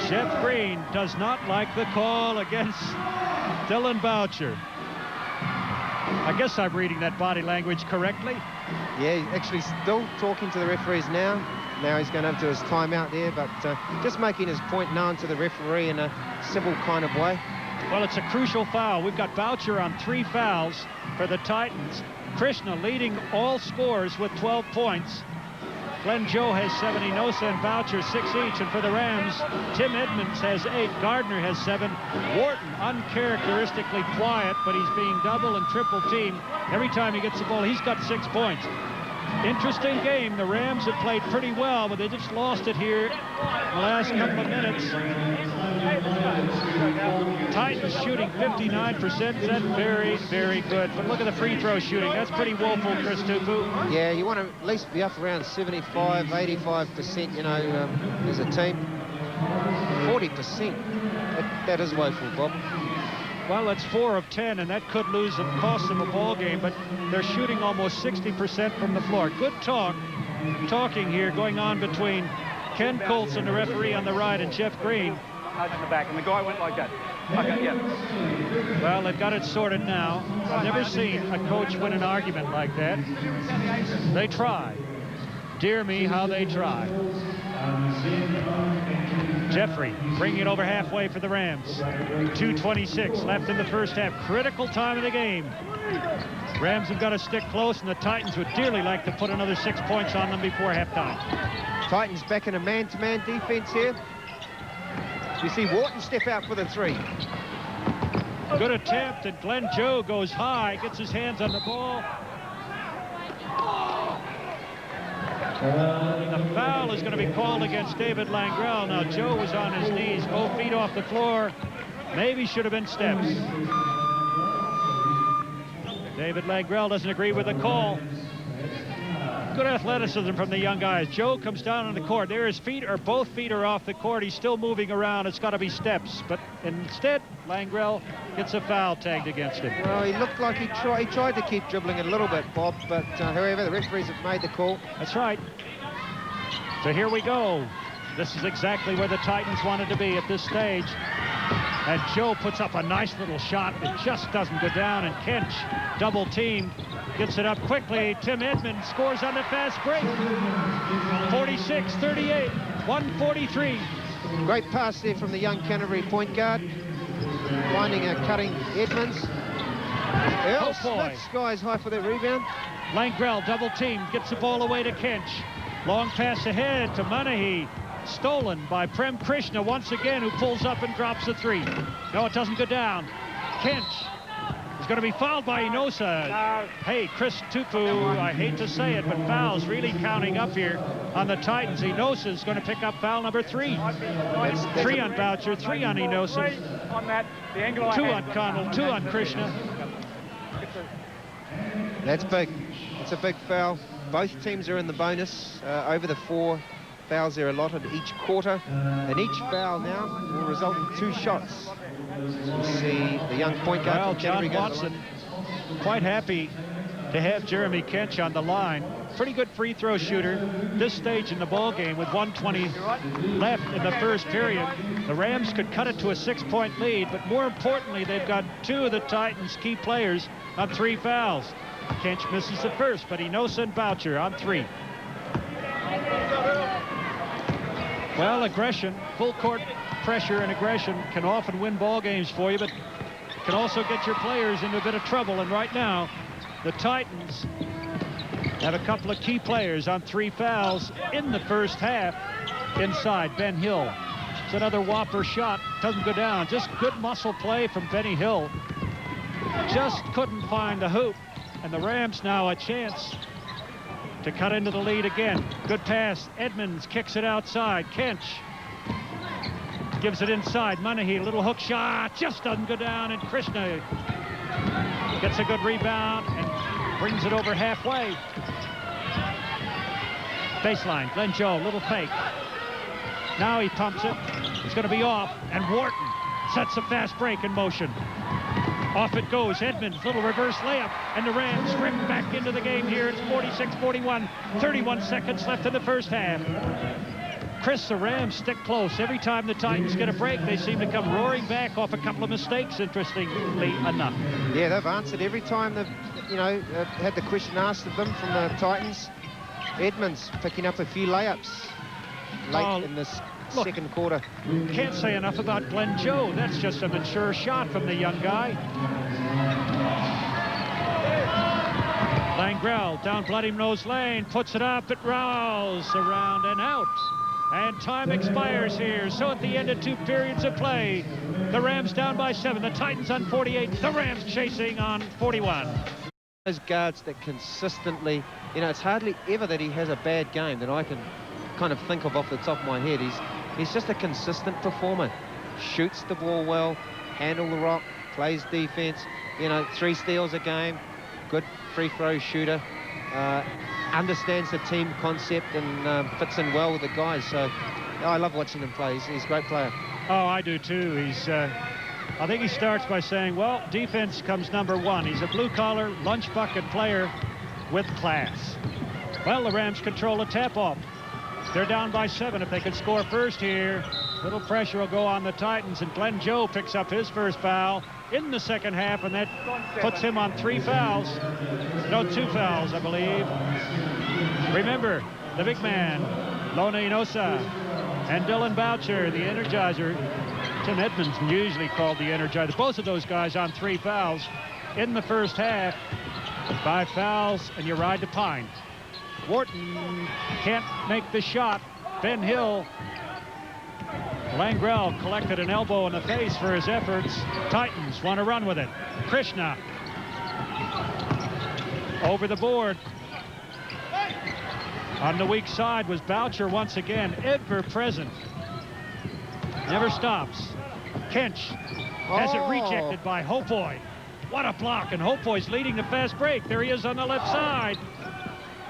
Jeff Green does not like the call against Dylan Boucher. I guess I'm reading that body language correctly. Yeah, he's actually still talking to the referees now. Now he's going up to his timeout there, but just making his point known to the referee in a civil kind of way. Well, it's a crucial foul. We've got Boucher on 3 fouls for the Titans. Krishna leading all scores with 12 points. Glenn Joe has 7, Inosa and Boucher 6 each, and for the Rams, Tim Edmonds has 8, Gardner has 7. Wharton uncharacteristically quiet, but he's being double and triple teamed. Every time he gets the ball, he's got 6 points. Interesting game. The Rams have played pretty well, but they just lost it here in the last couple of minutes. Titans shooting 59%. That's very, very good. But look at the free throw shooting. That's pretty woeful, Chris Tupu. Yeah, you want to at least be up around 75, 85%, you know, as a team. 40%. That is woeful, Bob. Well, that's 4 of 10, and that could lose and cost them a ball game, but they're shooting almost 60% from the floor. Good talking here going on between Ken Colson, the referee on the right, and Jeff Green. Nudge in the back, and the guy went like that. Okay, yeah. Well, they've got it sorted now. I've never seen a coach win an argument like that. They try. Dear me, how they try. Jeffrey bringing it over halfway for the Rams. 2:26 left in the first half. Critical time of the game. Rams have got to stick close, and the Titans would dearly like to put another 6 points on them before halftime. Titans back in a man-to-man defense here. You see Wharton step out for the 3. Good attempt, and Glenn Joe goes high, gets his hands on the ball. The foul is going to be called against David Langrell. Now, Joe was on his knees, both feet off the floor. Maybe should have been steps. David Langrell doesn't agree with the call. Good athleticism from the young guys. Joe comes down on the court. There his feet, or both feet are off the court. He's still moving around. It's got to be steps. But instead, Langrell gets a foul tagged against him. Well, he looked like he tried to keep dribbling it a little bit, Bob, but however, the referees have made the call. That's right. So here we go. This is exactly where the Titans wanted to be at this stage. And Joe puts up a nice little shot. It just doesn't go down, and Kench, double teamed, gets it up quickly. Tim Edmonds scores on the fast break. 46-38, 143. Great pass there from the young Canterbury point guard. Finding a cutting Edmonds. Earl Smith skies high for that rebound. Langrell double teamed, gets the ball away to Kench. Long pass ahead to Manahi. Stolen by Prem Krishna once again, who pulls up and drops the 3. No, it doesn't go down. Kench is going to be fouled by Inosa. Hey, Chris Tupu, I hate to say it, but fouls really counting up here on the Titans. Inosa is going to pick up foul number 3. 3 on Boucher, 3 on Inosa. On that, the angle 2 on Connell, 2 on Krishna. That's big. It's a big foul. Both teams are in the bonus over the 4 fouls they're allotted each quarter, and each foul now will result in 2 shots. You see the young point guard. Well, John Watson quite happy to have Jeremy Kench on the line. Pretty good free throw shooter this stage in the ball game with 1:20 left in the first period. The Rams could cut it to a 6-point lead, but more importantly, they've got 2 of the Titans' key players on 3 fouls. Kench misses the first, but Inosa and Boucher on 3. Well, aggression, full court pressure and aggression can often win ball games for you, but it can also get your players into a bit of trouble. And right now, the Titans have a couple of key players on 3 fouls in the first half. Inside, Ben Hill. It's another whopper shot. Doesn't go down. Just good muscle play from Benny Hill. Just couldn't find the hoop. And the Rams now a chance to cut into the lead again. Good pass. Edmonds kicks it outside. Kench gives it inside. Monaghy, little hook shot. Just doesn't go down. And Krishna gets a good rebound and brings it over halfway. Baseline. Glenn Joe, little fake. Now he pumps it. It's going to be off. And Wharton sets a fast break in motion. Off it goes. Edmonds, little reverse layup. And the Rams rip back into the game here. It's 46-41. 31 seconds left in the first half. Chris, the Rams stick close. Every time the Titans get a break, they seem to come roaring back off a couple of mistakes, interestingly enough. Yeah, they've answered every time they've, had the question asked of them from the Titans. Edmonds picking up a few layups late in this second quarter. Can't say enough about Glenn Joe. That's just a mature shot from the young guy. Langrell down Bloody Nose Lane, puts it up, it rolls around and out. And time expires here. So at the end of 2 periods of play, the Rams down by 7. The Titans on 48. The Rams chasing on 41. Those guards that consistently, it's hardly ever that he has a bad game that I can kind of think of off the top of my head. He's just a consistent performer. Shoots the ball well, handle the rock, plays defense, 3 steals a game, good free throw shooter, understands the team concept and fits in well with the guys. So I love watching him play. He's a great player. Oh, I do too. I think he starts by saying, well, defense comes number 1. He's a blue-collar, lunch bucket player with class. Well, the Rams control a tap-off. They're down by 7. If they can score first here, little pressure will go on the Titans, and Glenn Joe picks up his first foul in the second half, and that puts him on 3 fouls. No, 2 fouls, I believe. Remember, the big man, Lona Inosa, and Dylan Boucher, the Energizer. Tim Edmonds usually called the Energizer. Both of those guys on 3 fouls in the first half. 5 fouls, and you ride to Pine. Wharton can't make the shot. Ben Hill. Langrell collected an elbow in the face for his efforts. Titans want to run with it. Krishna over the board. On the weak side was Boucher once again, ever present. Never stops. Kench has it rejected by Hopoi. What a block, and Hopoi's leading the fast break. There he is on the left side.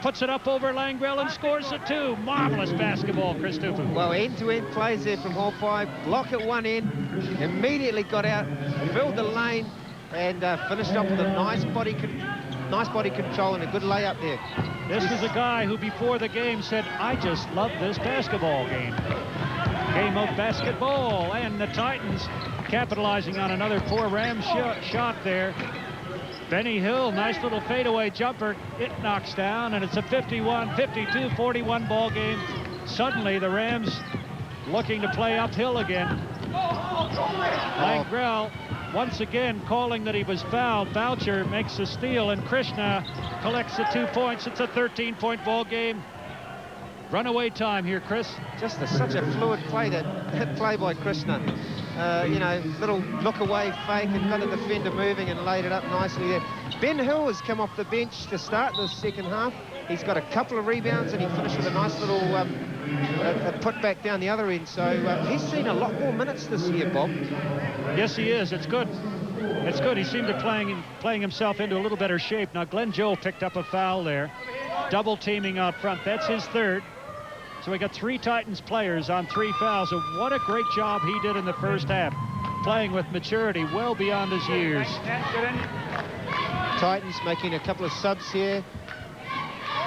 Puts it up over Langrell and scores it 2. Marvelous basketball, Chris Tupu. Well, end-to-end plays there from Hopoi. Block at one end, immediately got out, filled the lane, and finished up with a nice body control and a good layup there. This was a guy who before the game said, I just love this basketball game. Game of basketball, and the Titans capitalizing on another poor Rams shot there. Benny Hill, nice little fadeaway jumper. It knocks down, and it's a 51-52-41 ball game. Suddenly, the Rams looking to play uphill again. Langrell once again calling that he was fouled. Boucher makes a steal, and Krishna collects the 2 points. It's a 13-point ball game. Runaway time here, Chris. Just such a fluid play, that play by Krishna. Little look away fake and got the defender moving and laid it up nicely there. Ben Hill has come off the bench to start the second half. He's got a couple of rebounds and he finished with a nice little put back down the other end. So he's seen a lot more minutes this year, Bob. Yes, he is. It's good. It's good. He seemed to playing himself into a little better shape. Now, Glenn Joe picked up a foul there. Double teaming out front. That's his 3rd. So we got 3 Titans players on 3 fouls. And what a great job he did in the first half, playing with maturity well beyond his years. Titans making a couple of subs here.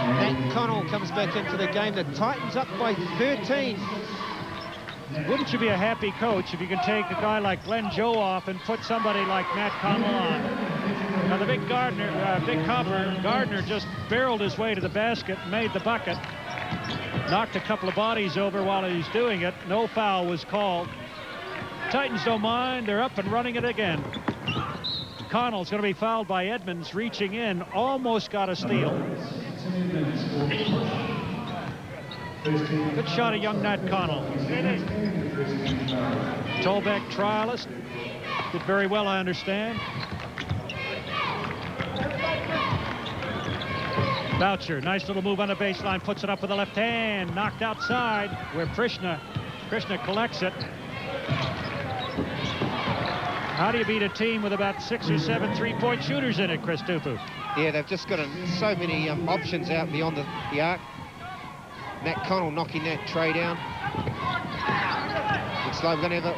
Nate Connell comes back into the game. The Titans up by 13. Wouldn't you be a happy coach if you can take a guy like Glenn Joe off and put somebody like Matt Connell on? Now the big Gardner just barreled his way to the basket and made the bucket. knocked a couple of bodies over while he was doing it. No foul was called. Titans don't mind. They're up and running it again. Connell's going to be fouled by Edmonds, reaching in, almost got a steal. Good shot of young Nat Connell. Tolbeck trialist. Did very well, I understand. Boucher, nice little move on the baseline, puts it up with the left hand, knocked outside where Krishna collects it. How do you beat a team with about 6 or 7 three-point shooters in it, Chris Tupu? Yeah, they've just got so many options out beyond the arc. Nat Connell knocking that tray down. Looks like we're going to have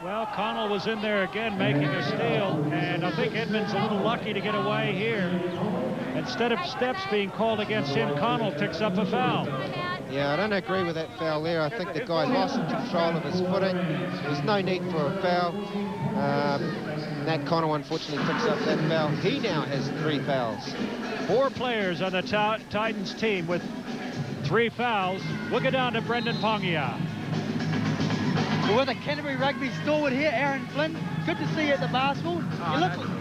Well, Connell was in there again making a steal, and I think Edmonds a little lucky to get away here. Instead of steps being called against him, Connell picks up a foul. Yeah, I don't agree with that foul there. I think the guy lost control of his footing. There's no need for a foul. Nat Connell unfortunately picks up that foul. He now has 3 fouls. 4 players on the Titans team with 3 fouls. We'll go down to Brendan Pongia. Well, with a Canterbury rugby stalwart here, Aaron Flynn. Good to see you at the basketball.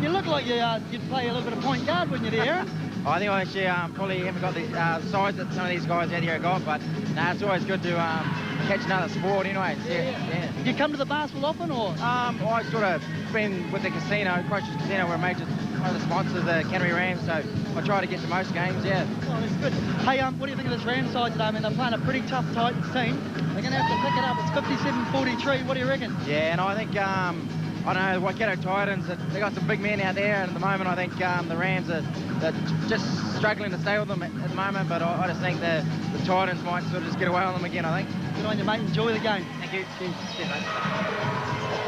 You look like you'd play a little bit of point guard, wouldn't you, there, Aaron? I think I actually probably haven't got the size that some of these guys out here have got, but it's always good to catch another sport anyway. Yeah. Do you come to the basketball often, or? I sort of been with the casino, Christchurch Casino, we're one of the sponsors of the Canterbury Rams, so I try to get to most games, yeah. Oh, that's good. Hey, what do you think of this Rams side today? I mean, they're playing a pretty tough Titans team. They're going to have to pick it up. It's 57-43. What do you reckon? Yeah, and I think, I don't know, the Waikato Titans, they got some big men out there, and at the moment I think the Rams are just struggling to stay with them at the moment, but I just think the Titans might sort of just get away on them again, I think. Good on you, mate. Enjoy the game. Thank you. Cheers, mate.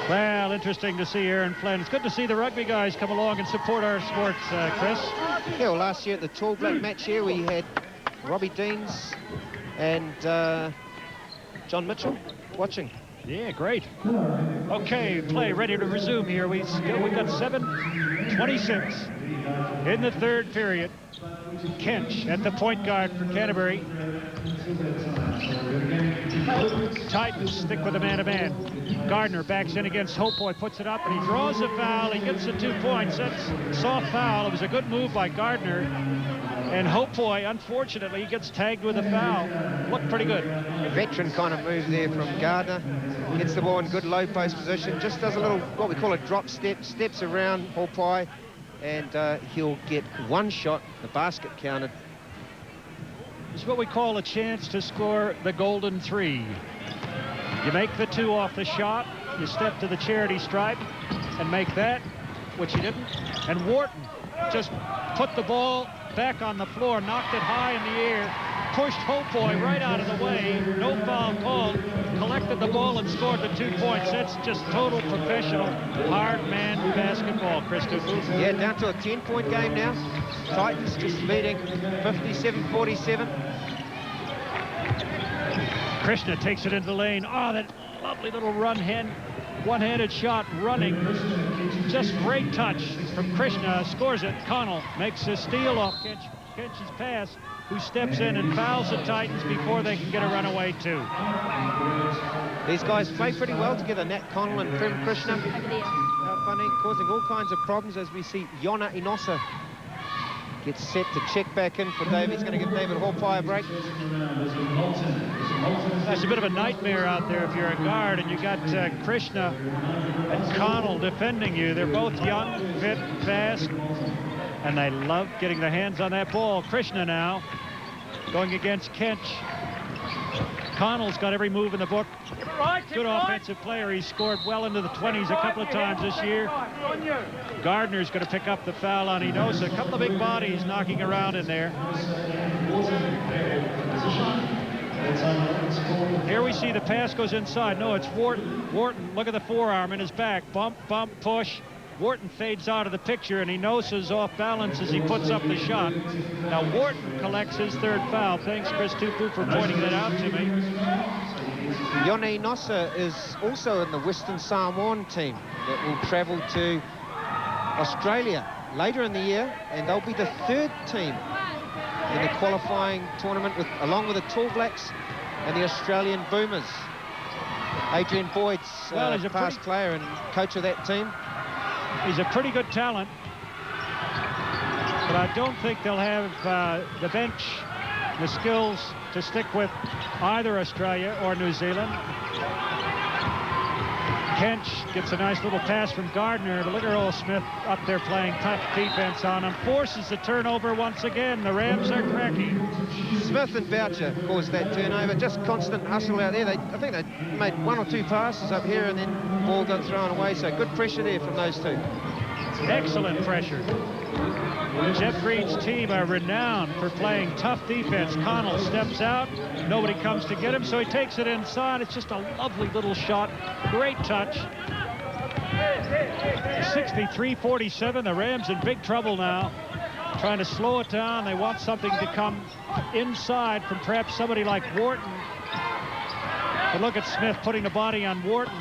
Well, interesting to see Aaron Flynn. It's good to see the rugby guys come along and support our sports, Chris. Yeah, well, last year at the Tall Black match here, we had Robbie Deans and John Mitchell watching. Yeah, great. Okay, play ready to resume here. We've got 7:26 in the third period. Kench at the point guard for Canterbury. Titans stick with a man-to-man. Gardner backs in against Hopewell, puts it up, and he draws a foul. He gets the 2 points. That's a soft foul. It was a good move by Gardner. And Hopewell, unfortunately, gets tagged with a foul. Looked pretty good. A veteran kind of move there from Gardner. Gets the ball in good low post position. Just does a little, what we call a drop step. Steps around Hopewell, and he'll get 1 shot. The basket counted. It's what we call a chance to score the golden 3. You make the 2 off the shot, you step to the charity stripe and make that, which he didn't. And Wharton just put the ball back on the floor, knocked it high in the air, pushed Hopewell right out of the way, no foul called, collected the ball and scored the 2 points. That's just total professional, hard man basketball, Chris Tupu. Yeah, down to a 10-point game now. Titans just leading 57-47. Krishna takes it into the lane. Oh, that lovely little one-handed shot running. Just great touch from Krishna. Scores it. Connell makes a steal off Kench's pass, who steps in and fouls the Titans before they can get a runaway 2. These guys play pretty well together, Nat Connell and Prem Krishna. Causing all kinds of problems as we see Yona Inosa gets set to check back in for David. He's going to give David Hawkeye a break. That's a bit of a nightmare out there if you're a guard and you got Krishna and Connell defending you. They're both young, fit, fast, and they love getting their hands on that ball. Krishna now going against Kench. Connell's got every move in the book. Good offensive player. He's scored well into the 20s a couple of times this year. Gardner's going to pick up the foul on Inosa. A couple of big bodies knocking around in there. Here we see the pass goes inside. No, it's Wharton. Wharton, look at the forearm in his back. Bump, bump, push. Wharton fades out of the picture, and Inosa's off balance as he puts up the shot. Now Wharton collects his 3rd foul. Thanks, Chris Tupu, for pointing that out to me. Yona Inosa is also in the Western Samoan team that will travel to Australia later in the year, and they'll be the 3rd team in the qualifying tournament along with the Tall Blacks and the Australian Boomers. Adrian Boyd's he's a past player and coach of that team. He's a pretty good talent, but I don't think they'll have the bench, the skills to stick with either Australia or New Zealand. Kench gets a nice little pass from Gardner, but look at Earl Smith up there playing tough defense on him. Forces the turnover once again. The Rams are cracking. Smith and Boucher caused that turnover. Just constant hustle out there. I think they made 1 or 2 passes up here and then the ball got thrown away. So good pressure there from those two. Excellent pressure. Jeff Green's team are renowned for playing tough defense. Connell steps out. Nobody comes to get him, so he takes it inside. It's just a lovely little shot. Great touch. 63-47. The Rams in big trouble now. Trying to slow it down. They want something to come inside from perhaps somebody like Wharton. But look at Smith putting the body on Wharton.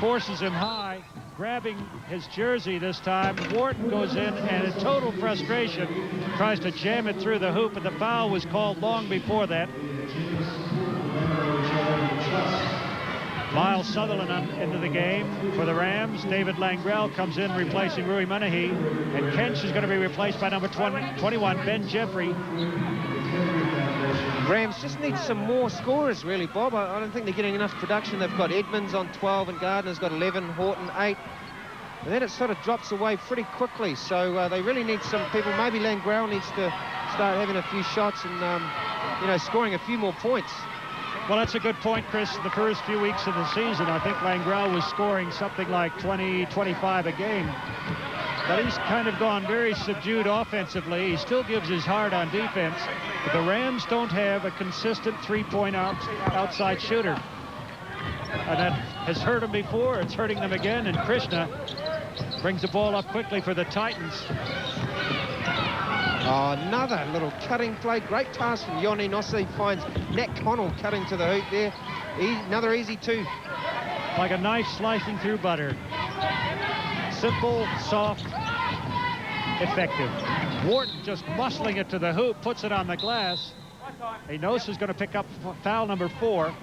Forces him high. Grabbing his jersey this time. Wharton goes in and in total frustration tries to jam it through the hoop, but the foul was called long before that. Miles Sutherland into the game for the Rams. David Langrell comes in replacing Rui Manahi, and Kench is going to be replaced by number 21, Ben Jeffrey. Rams just need some more scorers, really, Bob. I don't think they're getting enough production. They've got Edmonds on 12 and Gardner's got 11, Horton 8. And then it sort of drops away pretty quickly. So they really need some people. Maybe Langrell needs to start having a few shots and, scoring a few more points. Well, that's a good point, Chris. The first few weeks of the season, I think Langrell was scoring something like 20, 25 a game. But he's kind of gone very subdued offensively. He still gives his heart on defense. But the Rams don't have a consistent three-point outside shooter. And that has hurt them before. It's hurting them again. And Krishna brings the ball up quickly for the Titans. Oh, another little cutting play. Great pass from Yoni Nossi. Finds Nat Connell cutting to the hoop there. Another easy two. Like a knife slicing through butter. Simple, soft, effective. Wharton just muscling it to the hoop, puts it on the glass. Enosa's going to pick up foul number 4.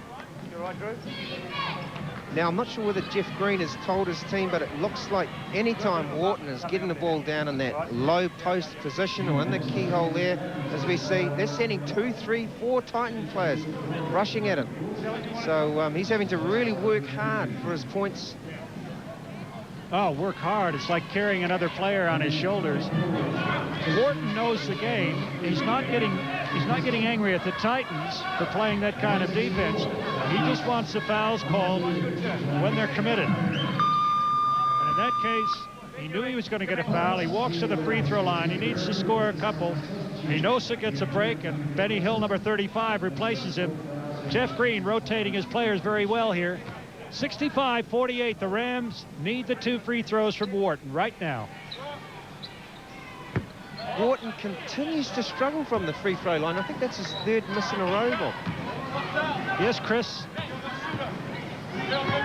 Now, I'm not sure whether Jeff Green has told his team, but it looks like anytime Wharton is getting the ball down in that low post position or in the keyhole there, as we see, they're sending 2, 3, 4 Titan players rushing at him. So he's having to really work hard for his points. Oh, work hard. It's like carrying another player on his shoulders. Wharton knows the game. He's not getting angry at the Titans for playing that kind of defense. He just wants the fouls called when they're committed. And in that case, he knew he was going to get a foul. He walks to the free throw line. He needs to score a couple. Enosa gets a break, and Benny Hill, number 35, replaces him. Jeff Green rotating his players very well here. 65-48, the Rams need the 2 free throws from Wharton right now. Wharton continues to struggle from the free throw line. I think that's his 3rd miss in a row, Bob. Yes, Chris.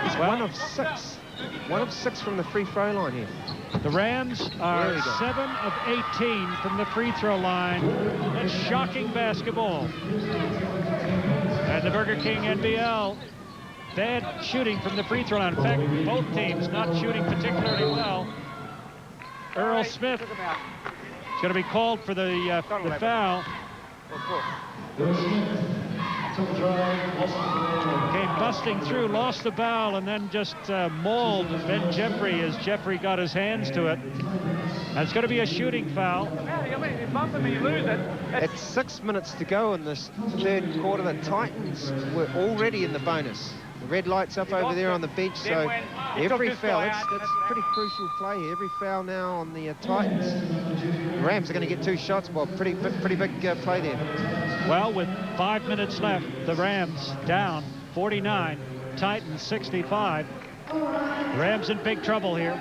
He's 1 of 6. 1 of 6 from the free throw line here. The Rams are 7 of 18 from the free throw line. That's shocking basketball. And the Burger King NBL, bad shooting from the free throw line. In fact, both teams not shooting particularly well. Earl Smith is going to be called for the foul. Came busting through, lost the ball, and then just mauled Ben Jeffrey as Jeffrey got his hands to it. That's going to be a shooting foul. At 6 minutes to go in this 3rd quarter, the Titans were already in the bonus. The red light's up over there on the bench, so every foul, that's a pretty crucial play. Every foul now on the Titans. The Rams are going to get 2 shots, Bob. Pretty big play there. Well, with 5 minutes left, the Rams down 49, Titans 65. The Rams in big trouble here.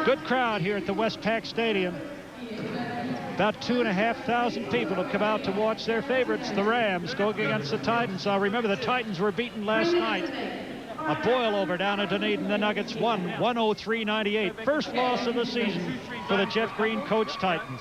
Good crowd here at the Westpac Stadium. About 2,500 people have come out to watch their favorites, the Rams, go against the Titans. Remember, the Titans were beaten last night A boil over down at Dunedin. The Nuggets won 103-98. First loss of the season for the Jeff Green coach Titans.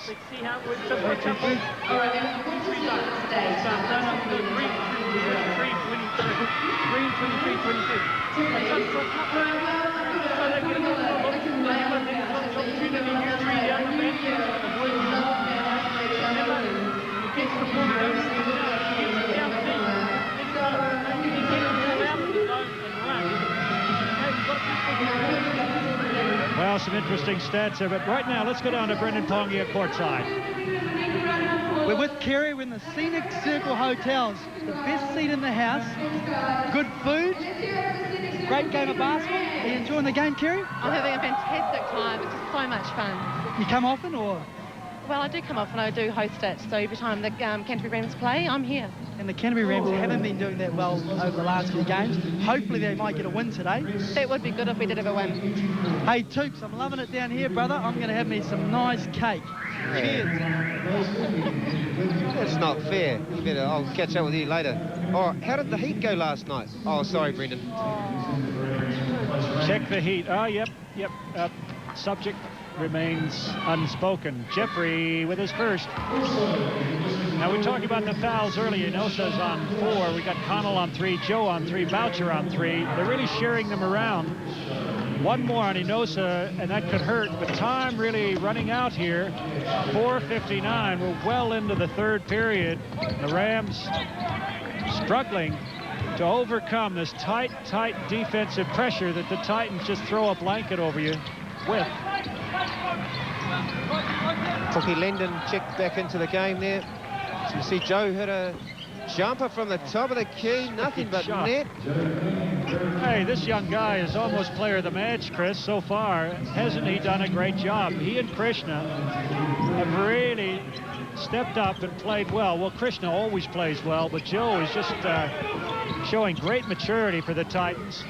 Well, some interesting stats there, but right now let's go down to Brendan Pongia courtside. We're with Kerry. We're in the Scenic Circle Hotels. The best seat in the house. Good food. Great game of basketball. Are you enjoying the game, Kerry? I'm having a fantastic time. It's just so much fun. You come often, or? Well, I do come often. I do host it. So every time the Canterbury Rams play, I'm here. And the Canterbury Rams haven't been doing that well over the last few games. Hopefully they might get a win today. That would be good if we did have a win. Hey, Toops, I'm loving it down here, brother. I'm going to have me some nice cake. Cheers. That's not fair. You better, I'll catch up with you later. Oh, how did the Heat go last night? Oh, sorry, Brendan. Check the Heat. Oh, yep. Subject remains unspoken. Jeffrey with his first. Now, we talked about the fouls earlier. Inosa's on 4. We got Connell on 3, Joe on 3, Boucher on 3. They're really sharing them around. One more on Inosa, and that could hurt. But time really running out here. 4:59. We're well into the third period. The Rams struggling to overcome this tight defensive pressure that the Titans just throw a blanket over you with. Cookie Lendon checked back into the game there. So you see Joe hit a jumper from the top of the key, nothing but shot. net. Hey, this young guy is almost player of the match, Chris, so far. Hasn't he done a great job? He and Krishna have really stepped up and played well. Well, Krishna always plays well, but Joe is just showing great maturity for the Titans.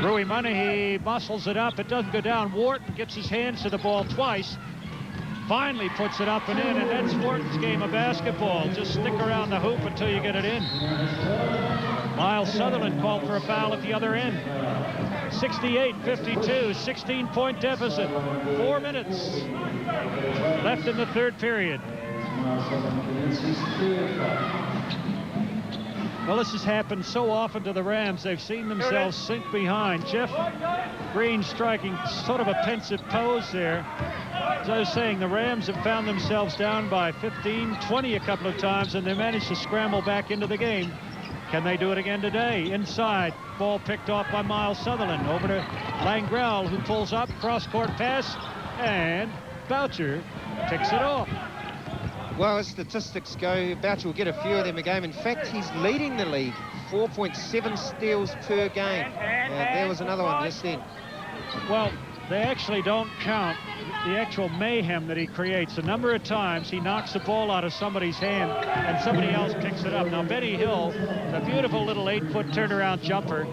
Rui Manahi muscles it up. It doesn't go down. Wharton gets his hands to the ball twice. Finally puts it up and in, and that's Wharton's game of basketball. Just stick around the hoop until you get it in. Miles Sutherland called for a foul at the other end. 68-52, 16-point deficit. 4 minutes left in the third period. Well, this has happened so often to the Rams. They've seen themselves sink behind. Jeff Green striking sort of a pensive pose there. As I was saying, the Rams have found themselves down by 15, 20 a couple of times, and they managed to scramble back into the game. Can they do it again today? Inside, ball picked off by Miles Sutherland. Over to Langrell, who pulls up, cross-court pass, and Boucher picks it off. Well, as statistics go, Boucher will get a few of them a game. In fact, he's leading the league, 4.7 steals per game. There was another one just then. Well, they actually don't count the actual mayhem that he creates. A number of times he knocks the ball out of somebody's hand and somebody else picks it up. Now, Benny Hill, the beautiful little 8-foot turnaround jumper.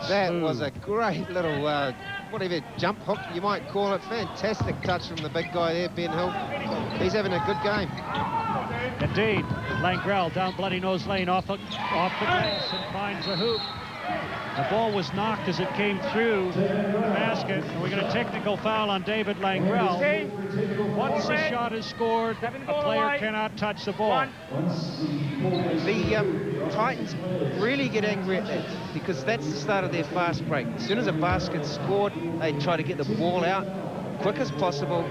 That was a great little, whatever, jump hook you might call it. Fantastic touch from the big guy there, Ben Hill. He's having a good game. Indeed. Langrell down Bloody Nose Lane off the glass and finds the hoop. The ball was knocked as it came through the basket, and we got a technical foul on David Langrell. Once the shot is scored, a player cannot touch the ball. The Titans really get angry at that because that's the start of their fast break. As soon as a basket's scored, they try to get the ball out quick as possible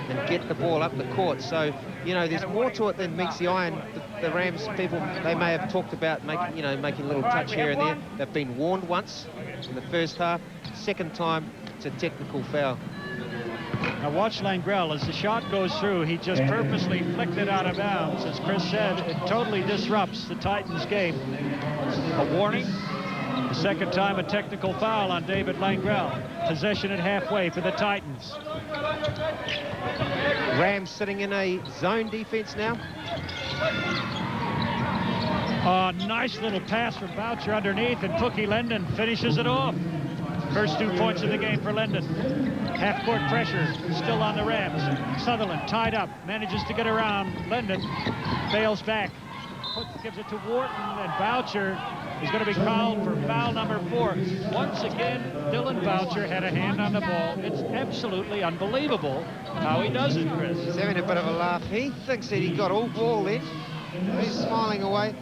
and get the ball up the court. So, you know, there's more to it than meets the eye, and the Rams people, they may have talked about making a little touch here and there. They've been warned once in the first half. Second time, it's a technical foul. Now watch Langrell. As the shot goes through, he just purposely flicked it out of bounds. As Chris said, it totally disrupts the Titans game. A warning. The second time, a technical foul on David Langrell. Possession at halfway for the Titans. Rams sitting in a zone defense now. Nice little pass from Boucher underneath, and Cookie Lendon finishes it off. First 2 points of the game for Lendon. Half-court pressure still on the Rams. Sutherland tied up, manages to get around Lendon, fails back. Gives it to Wharton, and Boucher is going to be called for foul number 4. Once again, Dylan Boucher had a hand on the ball. It's absolutely unbelievable how he does it, Chris. He's having a bit of a laugh. He thinks that he got all ball then. He's smiling away.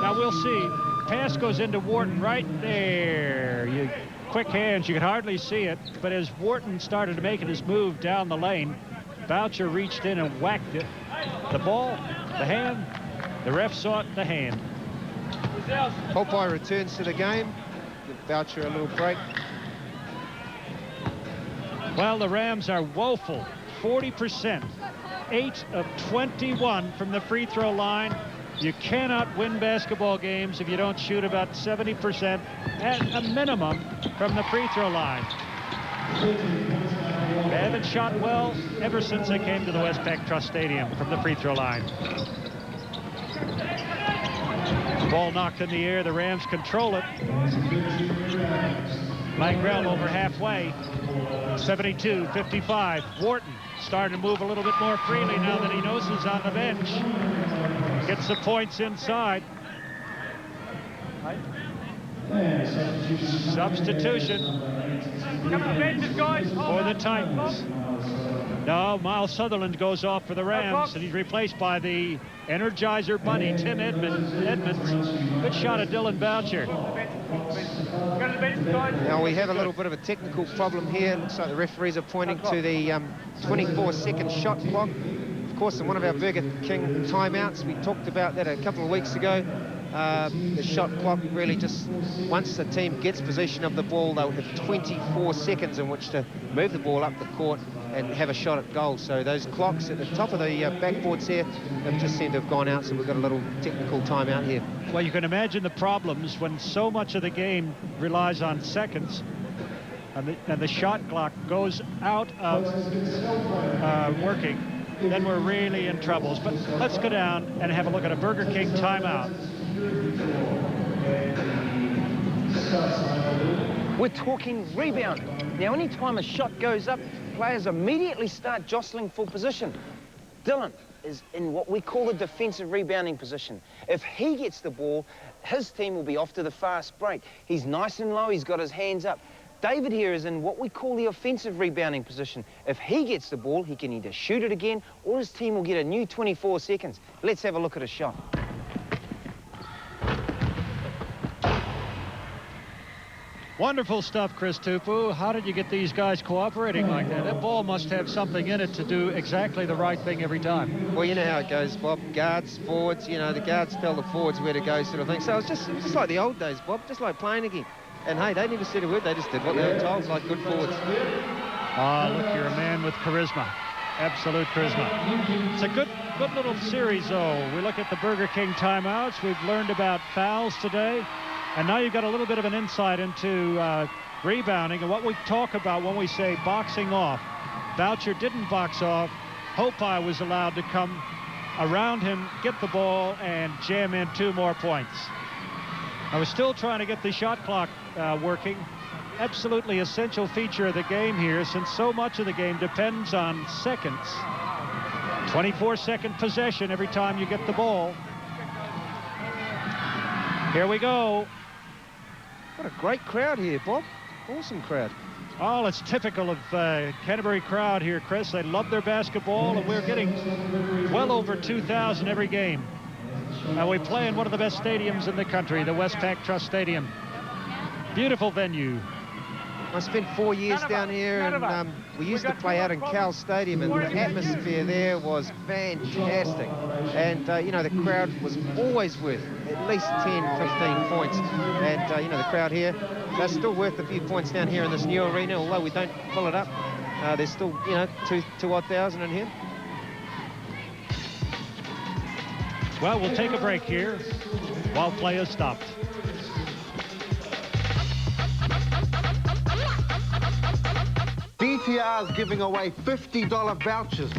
Now we'll see. Pass goes into Wharton right there. Quick hands, you could hardly see it, but as Wharton started to make his move down the lane, Boucher reached in and whacked it. The ball, the hand, the ref saw it, the hand. Popeye returns to the game. Give Boucher a little break. Well, the Rams are woeful. 40%. 8 of 21 from the free throw line. You cannot win basketball games if you don't shoot about 70% at a minimum from the free throw line. They haven't shot well ever since they came to the Westpac Trust Stadium from the free throw line. Ball knocked in the air. The Rams control it. Langrell over halfway. 72-55. Wharton starting to move a little bit more freely now that he knows he's on the bench. Gets the points inside. Substitution for the Titans. No, Miles Sutherland goes off for the Rams, and he's replaced by the Energizer Bunny, Tim Edmonds. Good shot at Dylan Boucher. Now we have a little bit of a technical problem here. Looks like the referees are pointing to the 24-second shot clock. Of course, in one of our Burger King timeouts, we talked about that a couple of weeks ago. The shot clock really just, once the team gets possession of the ball, they'll have 24 seconds in which to move the ball up the court and have a shot at goal. So those clocks at the top of the backboards here have just seemed to have gone out, so we've got a little technical timeout here. Well, you can imagine the problems when so much of the game relies on seconds, and the shot clock goes out of working. Then we're really in troubles. But let's go down and have a look at a Burger King timeout. We're talking rebound. Now, anytime a shot goes up, players immediately start jostling for position. Dylan is in what we call a defensive rebounding position. If he gets the ball, his team will be off to the fast break. He's nice and low, he's got his hands up. David here is in what we call the offensive rebounding position. If he gets the ball, he can either shoot it again or his team will get a new 24 seconds. Let's have a look at a shot. Wonderful stuff, Chris Tupu. How did you get these guys cooperating like that? That ball must have something in it to do exactly the right thing every time. Well, you know how it goes, Bob. Guards, forwards, you know, the guards tell the forwards where to go, sort of thing. So it's just like the old days, Bob, just like playing again. And hey, they never said a word, they just did what they were told, like good forwards. Ah, look, you're a man with charisma. Absolute charisma. It's a good little series, though. We look at the Burger King timeouts. We've learned about fouls today. And now you've got a little bit of an insight into rebounding and what we talk about when we say boxing off. Boucher didn't box off. Hopi was allowed to come around him, get the ball, and jam in 2 more points. I was still trying to get the shot clock working. Absolutely essential feature of the game here, since so much of the game depends on seconds. 24-second possession every time you get the ball. Here we go. What a great crowd here, Bob. Awesome crowd. Oh, it's typical of Canterbury crowd here, Chris. They love their basketball, and we're getting well over 2,000 every game. And we play in one of the best stadiums in the country, the Westpac Trust Stadium. Beautiful venue. I spent 4 years down here, and we used to play out in Cal Stadium, and the atmosphere there was fantastic. And, you know, the crowd was always worth at least 10, 15 points. And, you know, the crowd here, they're still worth a few points down here in this new arena, although we don't fill it up. There's still, you know, 2,000 in here. Well, we'll take a break here while play is stopped. DTR is giving away $50 vouchers.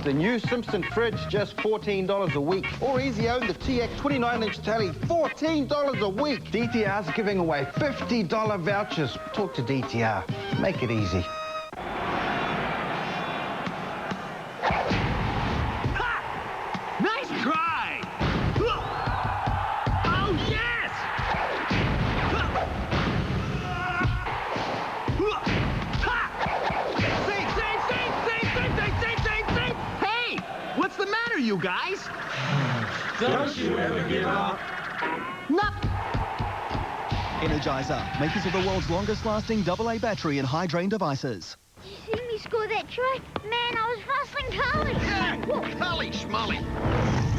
The new Simpson fridge, just $14 a week. Or easy own the TX 29-inch telly, $14 a week. DTR is giving away $50 vouchers. Talk to DTR. Make it easy. Nice try! you guys. Don't you ever give up. Nope. Energizer, makers of the world's longest-lasting AA battery and high-drain devices. Did you see me score that try? Man, I was rustling Carly. Yeah, Carly Schmolly.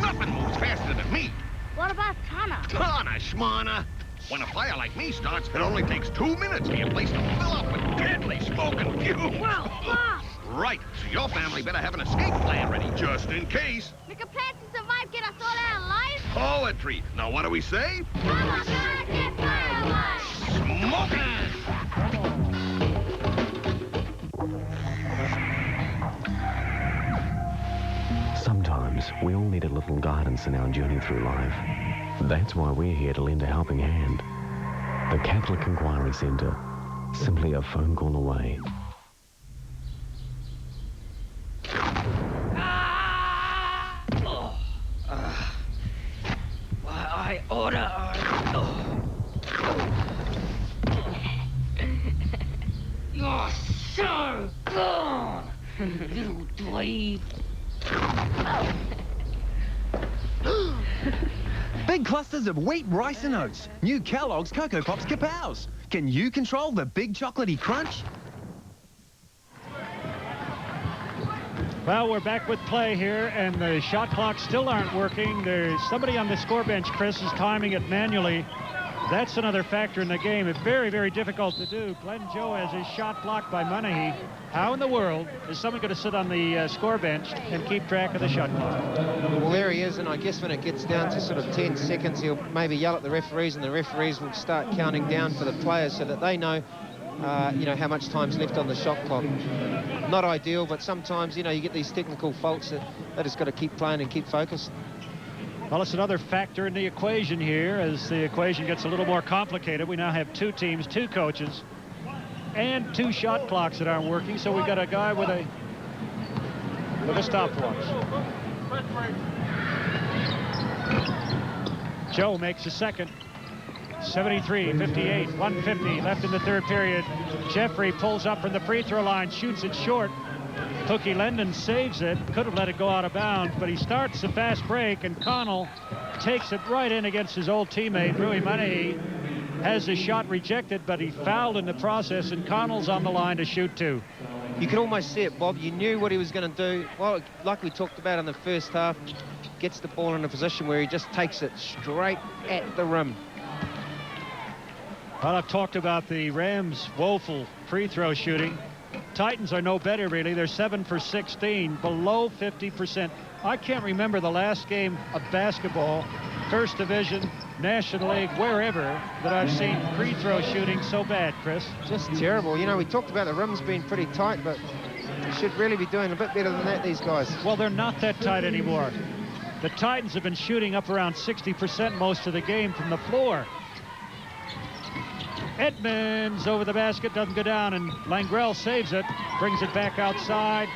Nothing moves faster than me. What about Tana? Tana Schmana. When a fire like me starts, it only takes 2 minutes for your place to fill up with deadly smoke and fumes. Well, fast. Right, so your family better have an escape plan ready, just in case. Make a plan to survive, get us all out alive. Poetry. Now, what do we say? Come on, get fire alive. Smoking! Sometimes we all need a little guidance in our journey through life. That's why we're here to lend a helping hand. The Catholic Inquiry Centre, simply a phone call away. I order. You're so gone, little dweeb. Big clusters of wheat, rice and oats. New Kellogg's Cocoa Pops Kapows. Can you control the big chocolatey crunch? Well, we're back with play here, and the shot clocks still aren't working. There's somebody on the score bench, Chris, is timing it manually. That's another factor in the game. It's very, very difficult to do. Glenn Joe has his shot blocked by Monaghy. How in the world is someone going to sit on the score bench and keep track of the shot clock? Well, there he is, and I guess when it gets down to sort of 10 seconds, he'll maybe yell at the referees, and the referees will start counting down for the players so that they know, you know, how much time's left on the shot clock. Not ideal, but sometimes, you know, you get these technical faults that they just got to keep playing and keep focused. Well, it's another factor in the equation here. As the equation gets a little more complicated, we now have 2 teams, 2 coaches, and 2 shot clocks that aren't working. So we got a guy with a stopwatch. Joe makes a second. 73-58, 150 left in the third period. Jeffrey pulls up from the free throw line, shoots it short. Cookie Lendon saves it, could have let it go out of bounds, but he starts the fast break, and Connell takes it right in against his old teammate, Rui Monaghy. Has his shot rejected, but he fouled in the process, and Connell's on the line to shoot 2. You could almost see it, Bob. You knew what he was going to do. Well, like we talked about in the first half, gets the ball in a position where he just takes it straight at the rim. Well, I've talked about the Rams' woeful free throw shooting. Titans are no better, really. They're 7 for 16, below 50%. I can't remember the last game of basketball, First Division, National League, wherever, that I've seen free throw shooting so bad, Chris. Just terrible. You know, we talked about the rims being pretty tight, but they should really be doing a bit better than that, these guys. Well, they're not that tight anymore. The Titans have been shooting up around 60% most of the game from the floor. Edmonds over the basket, doesn't go down, and Langrell saves it, brings it back outside,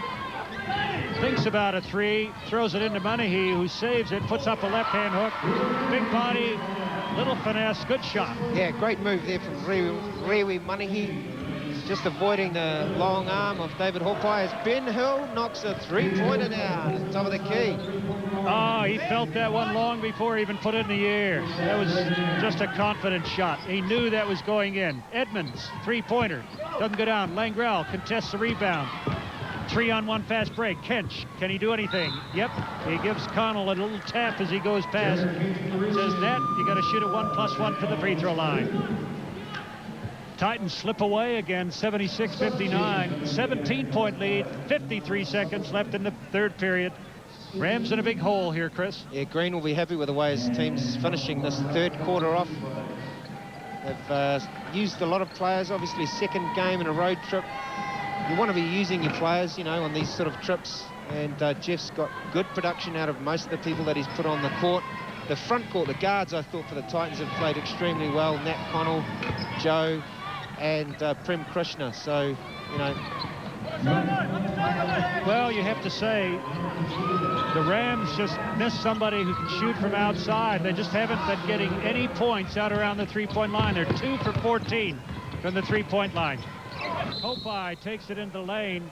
thinks about a 3, throws it into Monaghy, who saves it, puts up a left-hand hook, big body, little finesse, good shot. Yeah, great move there from Rui Monaghy, just avoiding the long arm of David Hopai as Ben Hill knocks a 3-pointer down at the top of the key. Oh, he felt that one long before he even put it in the air. That was just a confident shot. He knew that was going in. Edmonds, 3-pointer, doesn't go down. Langrell contests the rebound. 3-on-1 fast break. Kench, can he do anything? Yep, he gives Connell a little tap as he goes past. Says, Nat, you got to shoot a 1+1 for the free throw line. Titans slip away again, 76-59. 17-point lead, 53 seconds left in the third period. Rams in a big hole here, Chris. Yeah, Green will be happy with the way his team's finishing this third quarter off. They've used a lot of players, obviously second game in a road trip. You want to be using your players, you know, on these sort of trips. And Jeff's got good production out of most of the people that he's put on the court. The front court, the guards, I thought, for the Titans have played extremely well. Nat Connell, Joe, and Prem Krishna. So, you know. Well, you have to say, the Rams just missed somebody who can shoot from outside. They just haven't been getting any points out around the three-point line. They're 2 for 14 from the three-point line. Hopai takes it into the lane.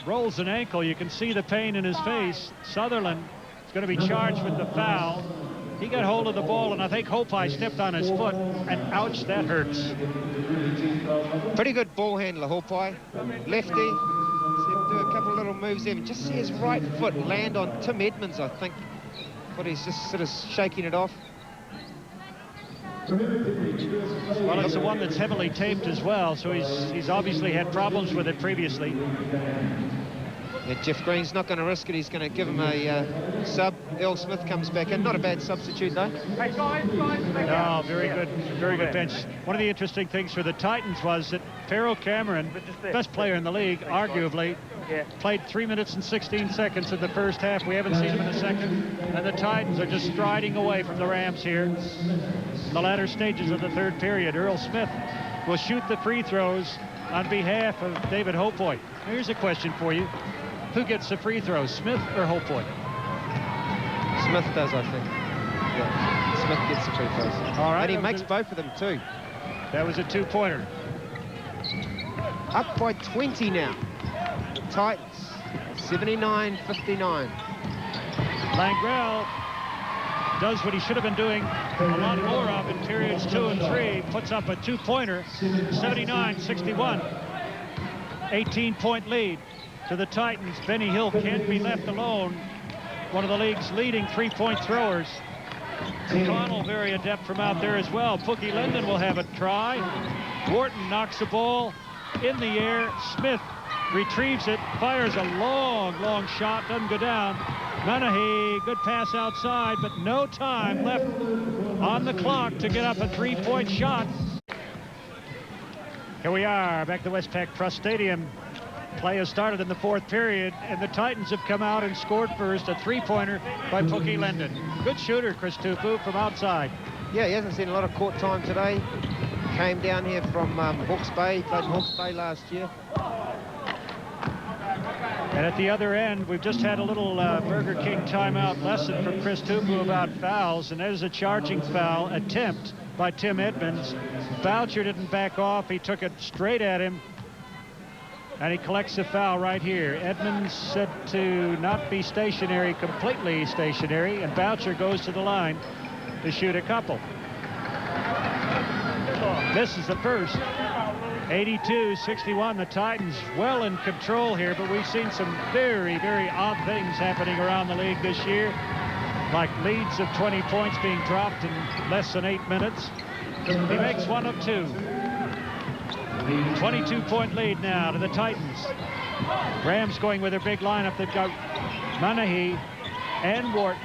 rolls an ankle. You can see the pain in his face. Sutherland is going to be charged with the foul. He got hold of the ball, and I think Hopai stepped on his foot, and ouch, that hurts. Pretty good ball handler, Hopai. Lefty. See him do a couple of little moves there. Just see his right foot land on Tim Edmonds, I think. But he's just sort of shaking it off. Well, it's the one that's heavily taped as well, so he's obviously had problems with it previously. Yeah, Jeff Green's not going to risk it. He's going to give him a sub. Earl Smith comes back in. Not a bad substitute, though. Hey, guys, No, very good bench. One of the interesting things for the Titans was that Pharaoh Cameron, best player in the league, arguably, played 3 minutes and 16 seconds in the first half. We haven't seen him in the second. And the Titans are just striding away from the Rams here in the latter stages of the third period. Earl Smith will shoot the free throws on behalf of David Hopoy. Here's a question for you. Who gets the free throws, Smith or Hopoy? Smith does, I think. Yeah, Smith gets the free throws. All right. And he makes both of them, too. That was a two-pointer. Up by 20 now. The Titans, 79-59. Langrell does what he should have been doing a lot more of in periods 2 and 3. Puts up a two-pointer, 79-61. 18-point lead to the Titans. Benny Hill can't be left alone. One of the league's leading three-point throwers. Connell very adept from out there as well. Pookie Linden will have a try. Wharton knocks the ball in the air. Smith retrieves it, fires a long shot, doesn't go down. Manahe, good pass outside, but no time left on the clock to get up a three-point shot. Here we are back to Westpac Trust Stadium. Play has started in the fourth period, and the Titans have come out and scored first. A three-pointer by Pookie Linden. Good shooter, Chris Tupu, from outside. Yeah, he hasn't seen a lot of court time today. Came down here from Hawke's Bay, played Hawke's Bay last year. And at the other end, we've just had a little Burger King timeout lesson from Chris Tupu about fouls, and there's a charging foul attempt by Tim Edmonds. Boucher didn't back off. He took it straight at him, and he collects the foul right here. Edmonds said to not be stationary, completely stationary, and Boucher goes to the line to shoot a couple. This is the first. 82-61, the Titans well in control here, but we've seen some very odd things happening around the league this year, like leads of 20 points being dropped in less than 8 minutes. He makes one of two. 22-point lead now to the Titans. Rams going with their big lineup. They've got Manahe and Wharton.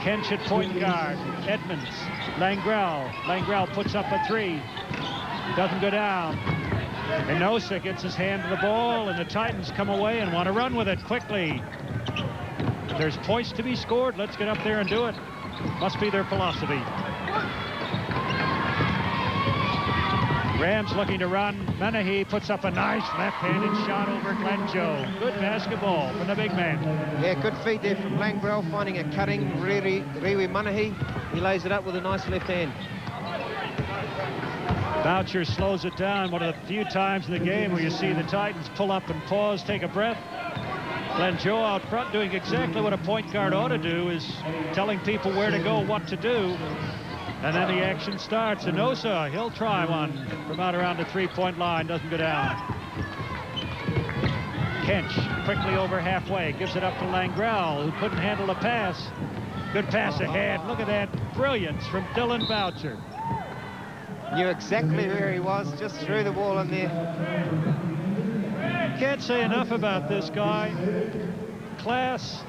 Kench at point guard. Edmonds. Langrell. Langrell puts up a three. Doesn't go down. Enosa gets his hand to the ball, and the Titans come away and want to run with it quickly. There's points to be scored. Let's get up there and do it. Must be their philosophy. Rams looking to run. Manahe puts up a nice left-handed shot over Glenn Joe. Good basketball from the big man. Yeah, good feed there from Langrell, finding a cutting Rewe Manahe. He lays it up with a nice left hand. Boucher slows it down. One of the few times in the game where you see the Titans pull up and pause, take a breath. Glenn Joe out front doing exactly what a point guard ought to do, is telling people where to go, what to do. And then the action starts. Enosa, he'll try one from out around the three-point line. Doesn't go down. Kench quickly over halfway. Gives it up to Langrell, who couldn't handle the pass. Good pass ahead. Look at that brilliance from Dylan Boucher. Knew exactly where he was. Just threw the ball in there. Can't say enough about this guy. Class,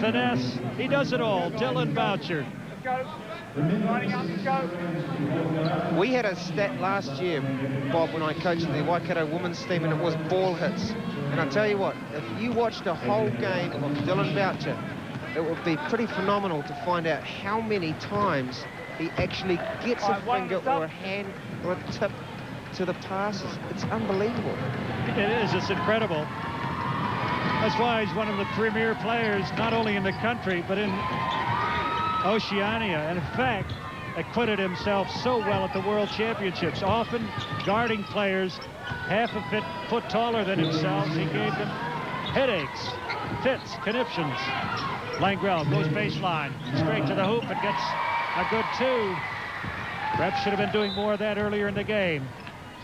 finesse, he does it all. Dylan Boucher. We had a stat last year, Bob, when I coached the Waikato women's team, and it was ball hits. And I tell you what, if you watched a whole game of Dylan Boucher, it would be pretty phenomenal to find out how many times he actually gets a finger or a hand or a tip to the passes. It's unbelievable. It is. It's incredible. That's why he's one of the premier players, not only in the country, but in Oceania. And in fact, acquitted himself so well at the World Championships, often guarding players half a foot taller than himself. He gave them headaches, fits, conniptions. Langrell goes baseline, straight to the hoop and gets a good 2. Refs should have been doing more of that earlier in the game.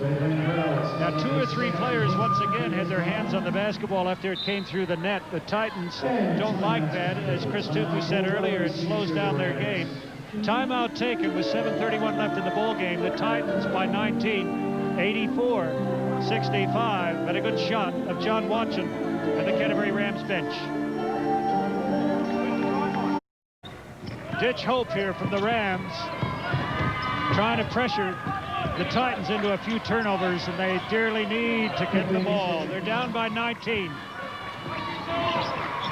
Now 2 or 3 players once again had their hands on the basketball after it came through the net. The Titans don't like that. As Chris Tupu said earlier, it slows down their game. Timeout taken with 7:31 left in the ball game. The Titans by 19, 84-65. But a good shot of John Watson at the Canterbury Rams bench. Ditch hope here from the Rams, trying to pressure the Titans into a few turnovers, and they dearly need to get the ball. They're down by 19.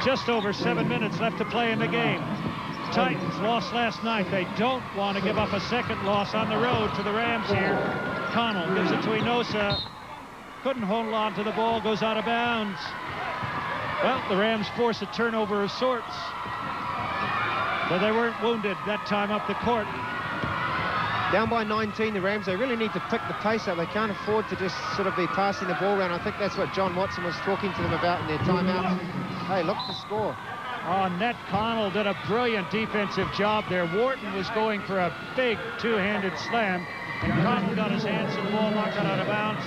Just over 7 minutes left to play in the game. Titans lost last night. They don't want to give up a second loss on the road to the Rams here. Connell gives it to Enosa. Couldn't hold on to the ball, goes out of bounds. Well, the Rams force a turnover of sorts. But they weren't wounded that time up the court. Down by 19, the Rams, they really need to pick the pace up. They can't afford to just sort of be passing the ball around. I think that's what John Watson was talking to them about in their timeouts. Hey, look at the score. Oh, Nat Connell did a brilliant defensive job there. Wharton was going for a big two-handed slam, and Connell got his hands on the ball, knocked it out of bounds.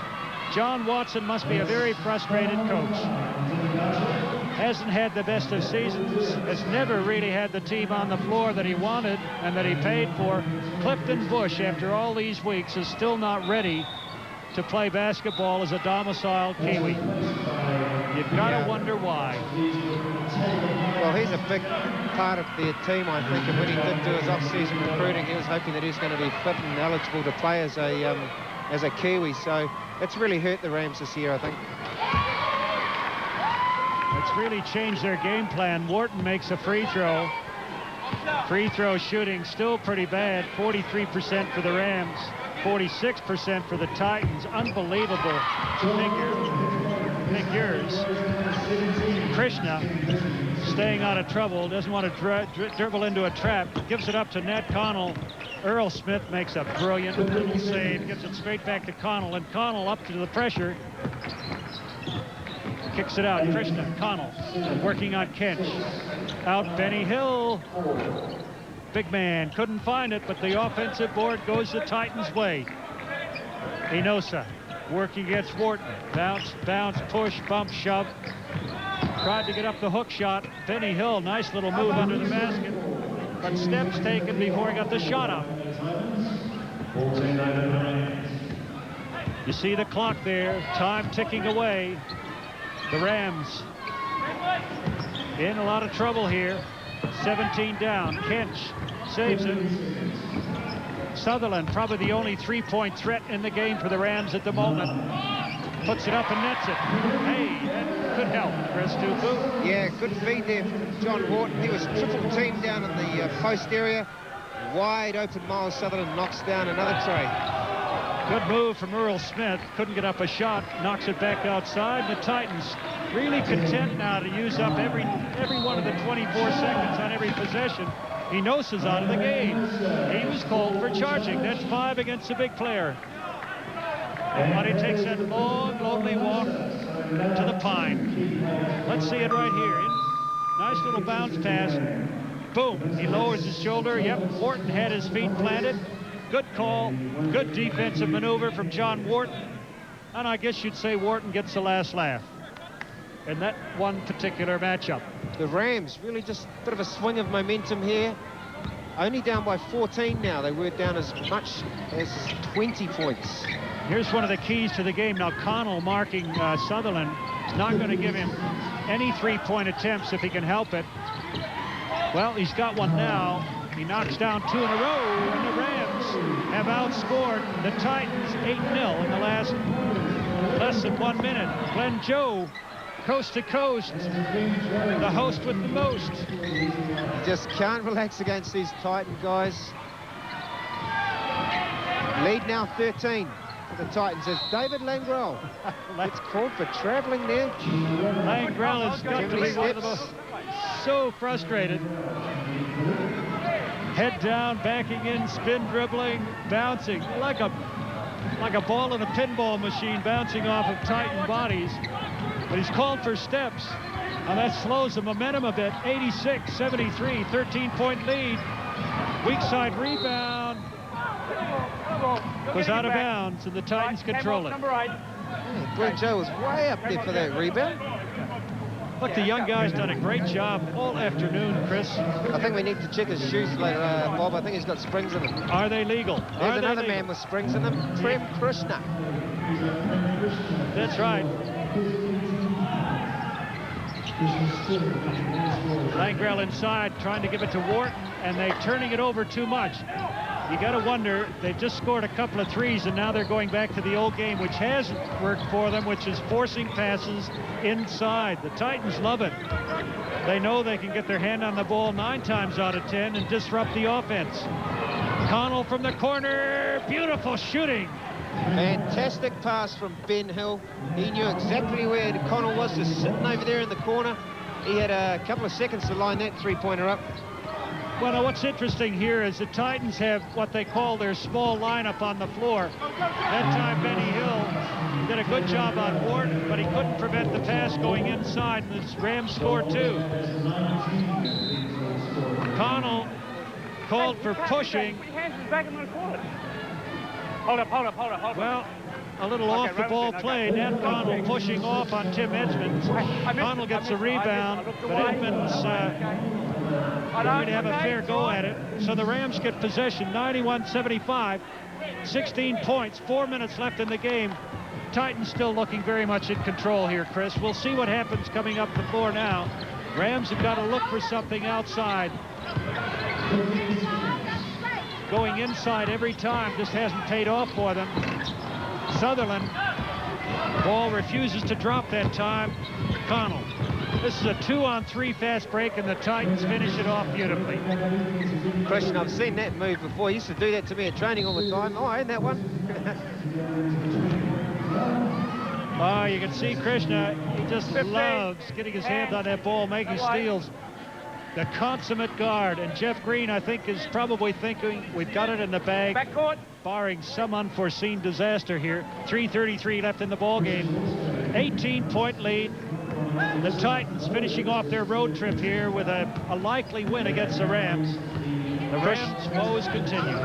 John Watson must be a very frustrated coach. Hasn't had the best of seasons, has never really had the team on the floor that he wanted and that he paid for. Clifton Bush, after all these weeks, is still not ready to play basketball as a domiciled Kiwi. You've got to wonder why. Well, he's a big part of their team, I think, and when he did do his off-season recruiting, he was hoping that he's going to be fit and eligible to play as a Kiwi, so it's really hurt the Rams this year, I think. It's really changed their game plan. Wharton makes a free throw. Free throw shooting still pretty bad. 43% for the Rams, 46% for the Titans. Unbelievable figures. Krishna staying out of trouble, doesn't want to dribble into a trap, gives it up to Nat Connell. Earl Smith makes a brilliant little save, gives it straight back to Connell, and Connell up to the pressure. Kicks it out. Krishna, Connell, working on Kench. Out Benny Hill. Big man, couldn't find it, but the offensive board goes the Titans' way. Enosa working against Wharton. Bounce, push, bump, shove. Tried to get up the hook shot. Benny Hill, nice little move under the basket, but steps taken before he got the shot up. You see the clock there, time ticking away. The Rams in a lot of trouble here. 17 down. Kench saves it. Sutherland, probably the only three-point threat in the game for the Rams at the moment. Puts it up and nets it. Hey, that could help, Chris Tupu. Yeah, good feed there from John Wharton. He was triple teamed down in the post area. Wide open, Miles Sutherland knocks down another tray. Good move from Earl Smith. Couldn't get up a shot. Knocks it back outside. The Titans really content now to use up every one of the 24 seconds on every possession. Enosa's out of the game. He was called for charging. That's 5 against a big player. But he takes that long, lonely walk to the pine. Let's see it right here. Nice little bounce pass. Boom. He lowers his shoulder. Yep, Wharton had his feet planted. Good call, good defensive maneuver from John Wharton. And I guess you'd say Wharton gets the last laugh in that one particular matchup. The Rams really just a bit of a swing of momentum here. Only down by 14 now. They were down as much as 20 points. Here's one of the keys to the game. Now Connell marking Sutherland. Not going to give him any three-point attempts if he can help it. Well, he's got one now. He knocks down 2 in a row, and the Rams have outscored the Titans 8-0 in the last less than 1 minute. Glenn Joe, coast to coast, the host with the most. You just can't relax against these Titan guys. Lead now 13 for the Titans as David Langrell. It's called for traveling there. Langrell has got to be one of the most so frustrated. Head down, backing in, spin dribbling, bouncing like a ball in a pinball machine, bouncing off of Titan bodies. But he's called for steps. Now that slows the momentum a bit. 86-73, 13-point lead. Weak side rebound. Goes out of bounds, and the Titans control it. Yeah, Glenn Joe was way up there for that rebound. Look, the young guy's done a great job all afternoon, Chris. I think we need to check his shoes later, Bob. I think he's got springs in them. Are they legal? There's another man with springs in them, Prem Krishna. That's right. Langrell inside, trying to give it to Wharton, and they're turning it over too much. You got to wonder, they've just scored a couple of threes, and now they're going back to the old game, which hasn't worked for them, which is forcing passes inside. The Titans love it. They know they can get their hand on the ball 9 times out of 10 and disrupt the offense. Connell from the corner, beautiful shooting. Fantastic pass from Ben Hill. He knew exactly where Connell was, just sitting over there in the corner. He had a couple of seconds to line that three-pointer up. Well, now what's interesting here is the Titans have what they call their small lineup on the floor. That time Benny Hill did a good job on Wharton, but he couldn't prevent the pass going inside, and the Rams scored 2. Connell called for pushing. Hold up. Well, a little off the ball play. Nat Connell pushing off on Tim Edmonds. Connell gets a rebound, but Edmonds going to have a fair go at it. So the Rams get possession, 91-75, 16 points, 4 minutes left in the game. Titans still looking very much in control here, Chris. We'll see what happens coming up the floor now. Rams have got to look for something outside. Going inside every time just hasn't paid off for them. Sutherland, ball refuses to drop that time. Connell. This is a 2-on-3 fast break, and the Titans finish it off beautifully. Christian, I've seen that move before. He used to do that to me at training all the time. Oh, I had that one. Oh, you can see Krishna, he just loves getting his hands on that ball, making steals. The consummate guard, and Jeff Green, I think, is probably thinking we've got it in the bag, barring some unforeseen disaster here. 3:33 left in the ball game. 18-point lead. The Titans finishing off their road trip here with a likely win against the Rams. The Rams' woes continue.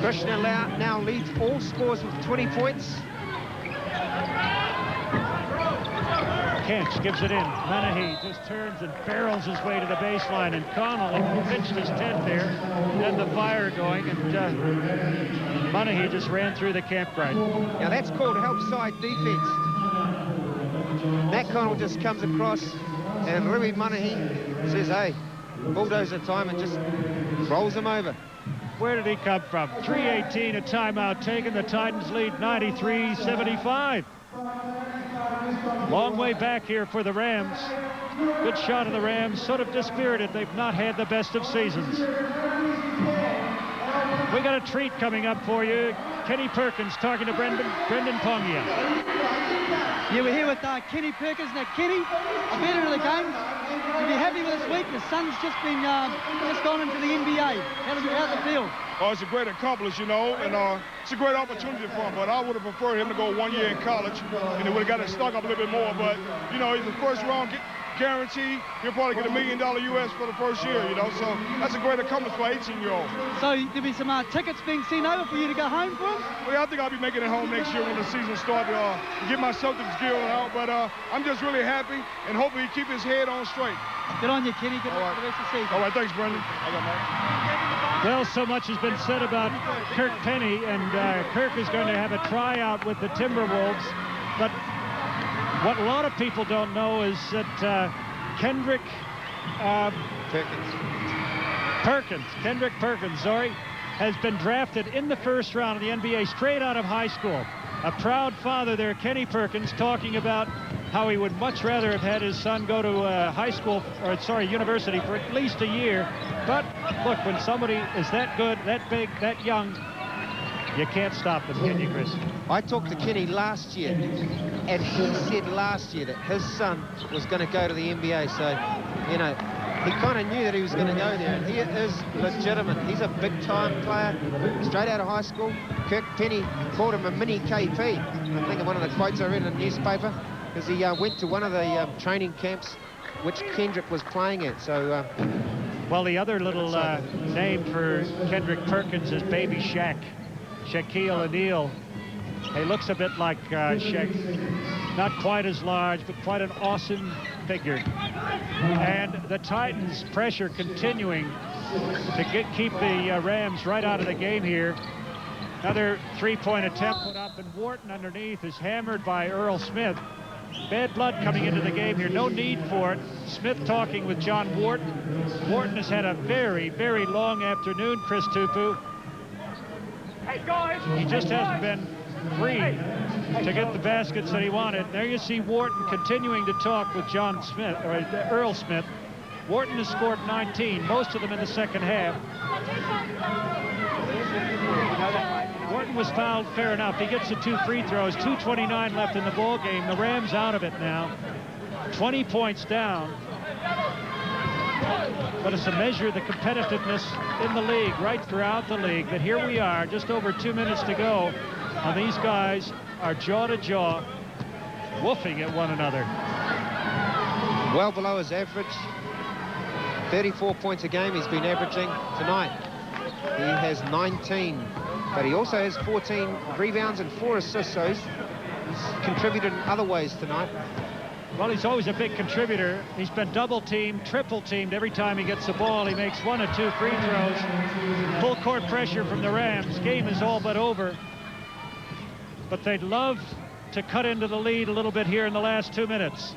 Krishna now leads all scores with 20 points. Kent gives it in. Menahe just turns and barrels his way to the baseline, and Connell pitched his tent there, and the fire going, and Menahe just ran through the campground. Now that's called help side defense. Matt Connell just comes across, and Louis Menahe says, hey, bulldozer time, and just rolls him over. Where did he come from? 3:18, a timeout taken. The Titans lead 93-75. Long way back here for the Rams. Good shot of the Rams, sort of dispirited. They've not had the best of seasons. We got a treat coming up for you. Kenny Perkins talking to Brendan Pongia. Yeah, we're here with Kenny Perkins. Now, Kenny, a veteran of the game. You'll be happy with this week. The son's just gone into the NBA. How's it feel? Oh, it's a great accomplishment, you know, and it's a great opportunity for him. But I would have preferred him to go 1 year in college, and he would have got his stock up a little bit more. But, you know, he's the first round guarantee. He'll probably get $1 million US for the first year, you know. So that's a great accomplishment for an 18-year-old. So there'll be some tickets being sent over for you to go home for him? Well, yeah, I think I'll be making it home next year when the season starts to get my Celtics gear out. But I'm just really happy, and hopefully he keep his head on straight. Good on you, Kenny. Good luck for the rest of the season. All right, thanks, Brendan. Well, so much has been said about Kirk Penny, and Kirk is going to have a tryout with the Timberwolves. But what a lot of people don't know is that Kendrick Perkins, has been drafted in the first round of the NBA straight out of high school. A proud father there, Kenny Perkins, talking about how he would much rather have had his son go to university for at least a year. But look, when somebody is that good, that big, that young, you can't stop them, can you, Chris? I talked to Kenny last year, and he said last year that his son was going to go to the NBA. So, you know, he kind of knew that he was going to go there, and he is legitimate. He's a big-time player, straight out of high school. Kirk Penny called him a mini KP. I think of one of the quotes I read in the newspaper. because he went to one of the training camps which Kendrick was playing at. So, well, the other little name for Kendrick Perkins is Baby Shaq, Shaquille O'Neal. He looks a bit like Shaq, not quite as large, but quite an awesome figure. And the Titans' pressure continuing to keep the Rams right out of the game here. Another three-point attempt put up, and Wharton underneath is hammered by Earl Smith. Bad blood coming into the game here. No need for it. Smith talking with John Wharton. Wharton has had a very, very long afternoon, Chris Tupu. Hey, guys. He just hasn't been free to get the baskets that he wanted. There you see Wharton continuing to talk with John Smith, or Earl Smith. Wharton has scored 19, most of them in the second half. Wharton was fouled, fair enough. He gets the 2 free throws, 2:29 left in the ball game. The Rams out of it now, 20 points down. But it's a measure of the competitiveness in the league, right throughout the league, that here we are, just over 2 minutes to go, and these guys are jaw to jaw, woofing at one another. Well below his average. 34 points a game he's been averaging tonight. He has 19, but he also has 14 rebounds and 4 assists, so he's contributed in other ways tonight. Well, he's always a big contributor. He's been double-teamed, triple-teamed every time he gets the ball. He makes 1 or 2 free throws. Full court pressure from the Rams. Game is all but over. But they'd love to cut into the lead a little bit here in the last 2 minutes.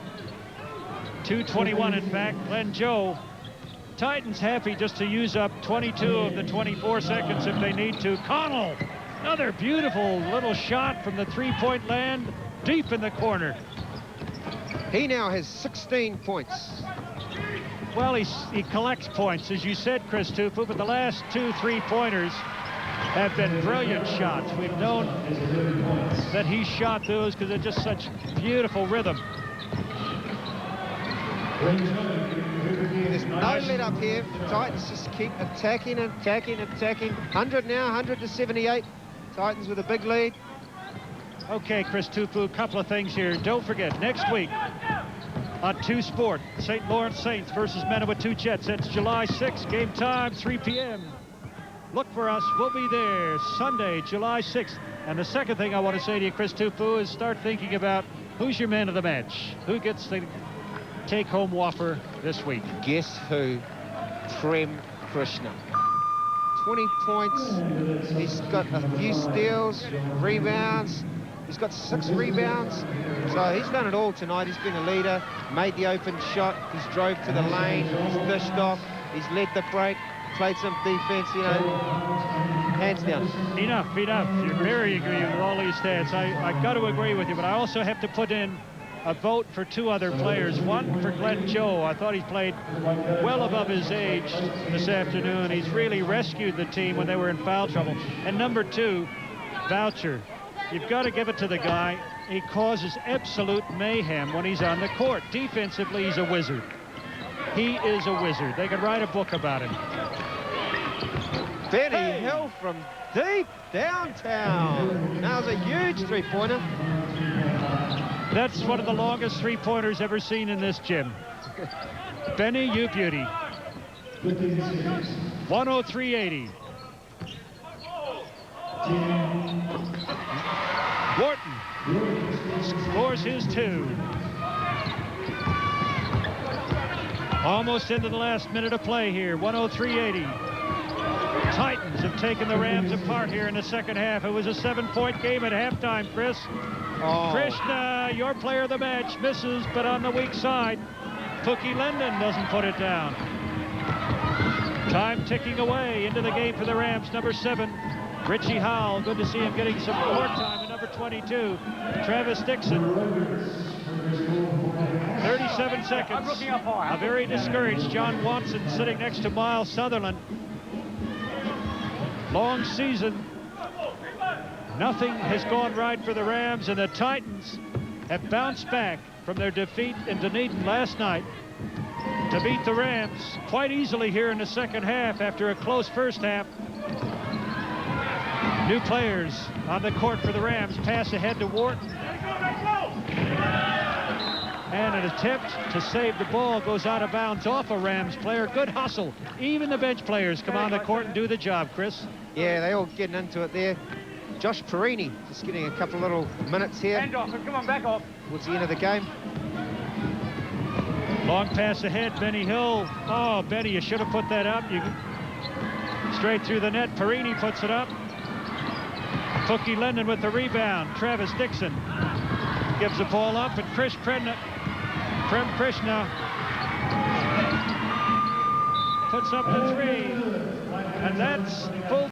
2:21 in fact. Glenn Joe. Titans happy just to use up 22 of the 24 seconds if they need to. Connell, another beautiful little shot from the three-point land, deep in the corner. He now has 16 points. Well, he collects points, as you said, Chris Tupu, but the last 2 3-pointers have been brilliant shots. We've known that he shot those because they're just such beautiful rhythm. There's no let up here. Titans just keep attacking, attacking, attacking. 100 now, 100 to 78. Titans with a big lead. Okay, Chris Tupu, a couple of things here. Don't forget, next week on 2 Sport, St. Lawrence Saints versus Manawatu Jets. That's July 6th, game time, 3 p.m. Look for us. We'll be there Sunday, July 6th. And the second thing I want to say to you, Chris Tupu, is start thinking about who's your man of the match. Who gets the take-home whopper this week? Guess who? Prem Krishna. 20 points. He's got a few steals, rebounds. He's got 6 rebounds. So he's done it all tonight. He's been a leader, made the open shot. He's drove to the lane. He's fished off. He's led the break, played some defense, you know. Hands down. Enough. You're very agree with all these stats. I've got to agree with you, but I also have to put in a vote for 2 other players. One for Glenn Joe. I thought he played well above his age this afternoon. He's really rescued the team when they were in foul trouble. And number 2, Voucher. You've got to give it to the guy. He causes absolute mayhem when he's on the court. Defensively, he's a wizard. He is a wizard. They could write a book about him. Benny Hill from deep downtown. Now's a huge 3-pointer. That's one of the longest 3-pointers ever seen in this gym. Benny, you beauty. 103.80. Wharton scores his 2. Almost into the last minute of play here. 103.80. Titans have taken the Rams apart here in the second half. It was a 7-point game at halftime, Chris. Oh. Krishna, your player of the match, misses, but on the weak side. Pookie Linden doesn't put it down. Time ticking away into the game for the Rams. Number 7, Richie Howell. Good to see him getting some court time. And number 22, Travis Dixon. 37 seconds. A very discouraged John Watson sitting next to Miles Sutherland. Long season. Nothing has gone right for the Rams, and the Titans have bounced back from their defeat in Dunedin last night to beat the Rams quite easily here in the second half after a close first half. New players on the court for the Rams. Pass ahead to Wharton. And an attempt to save the ball goes out of bounds off a Rams player. Good hustle. Even the bench players come on the court and do the job, Chris. Yeah, they all getting into it there. Josh Perini just getting a couple little minutes here. Hand off, come on, back off. Towards the end of the game. Long pass ahead, Benny Hill. Oh, Benny, you should have put that up. Straight through the net. Perini puts it up. Pookie Linden with the rebound. Travis Dixon gives the ball up, and Prem Krishna puts up the three, and that's full.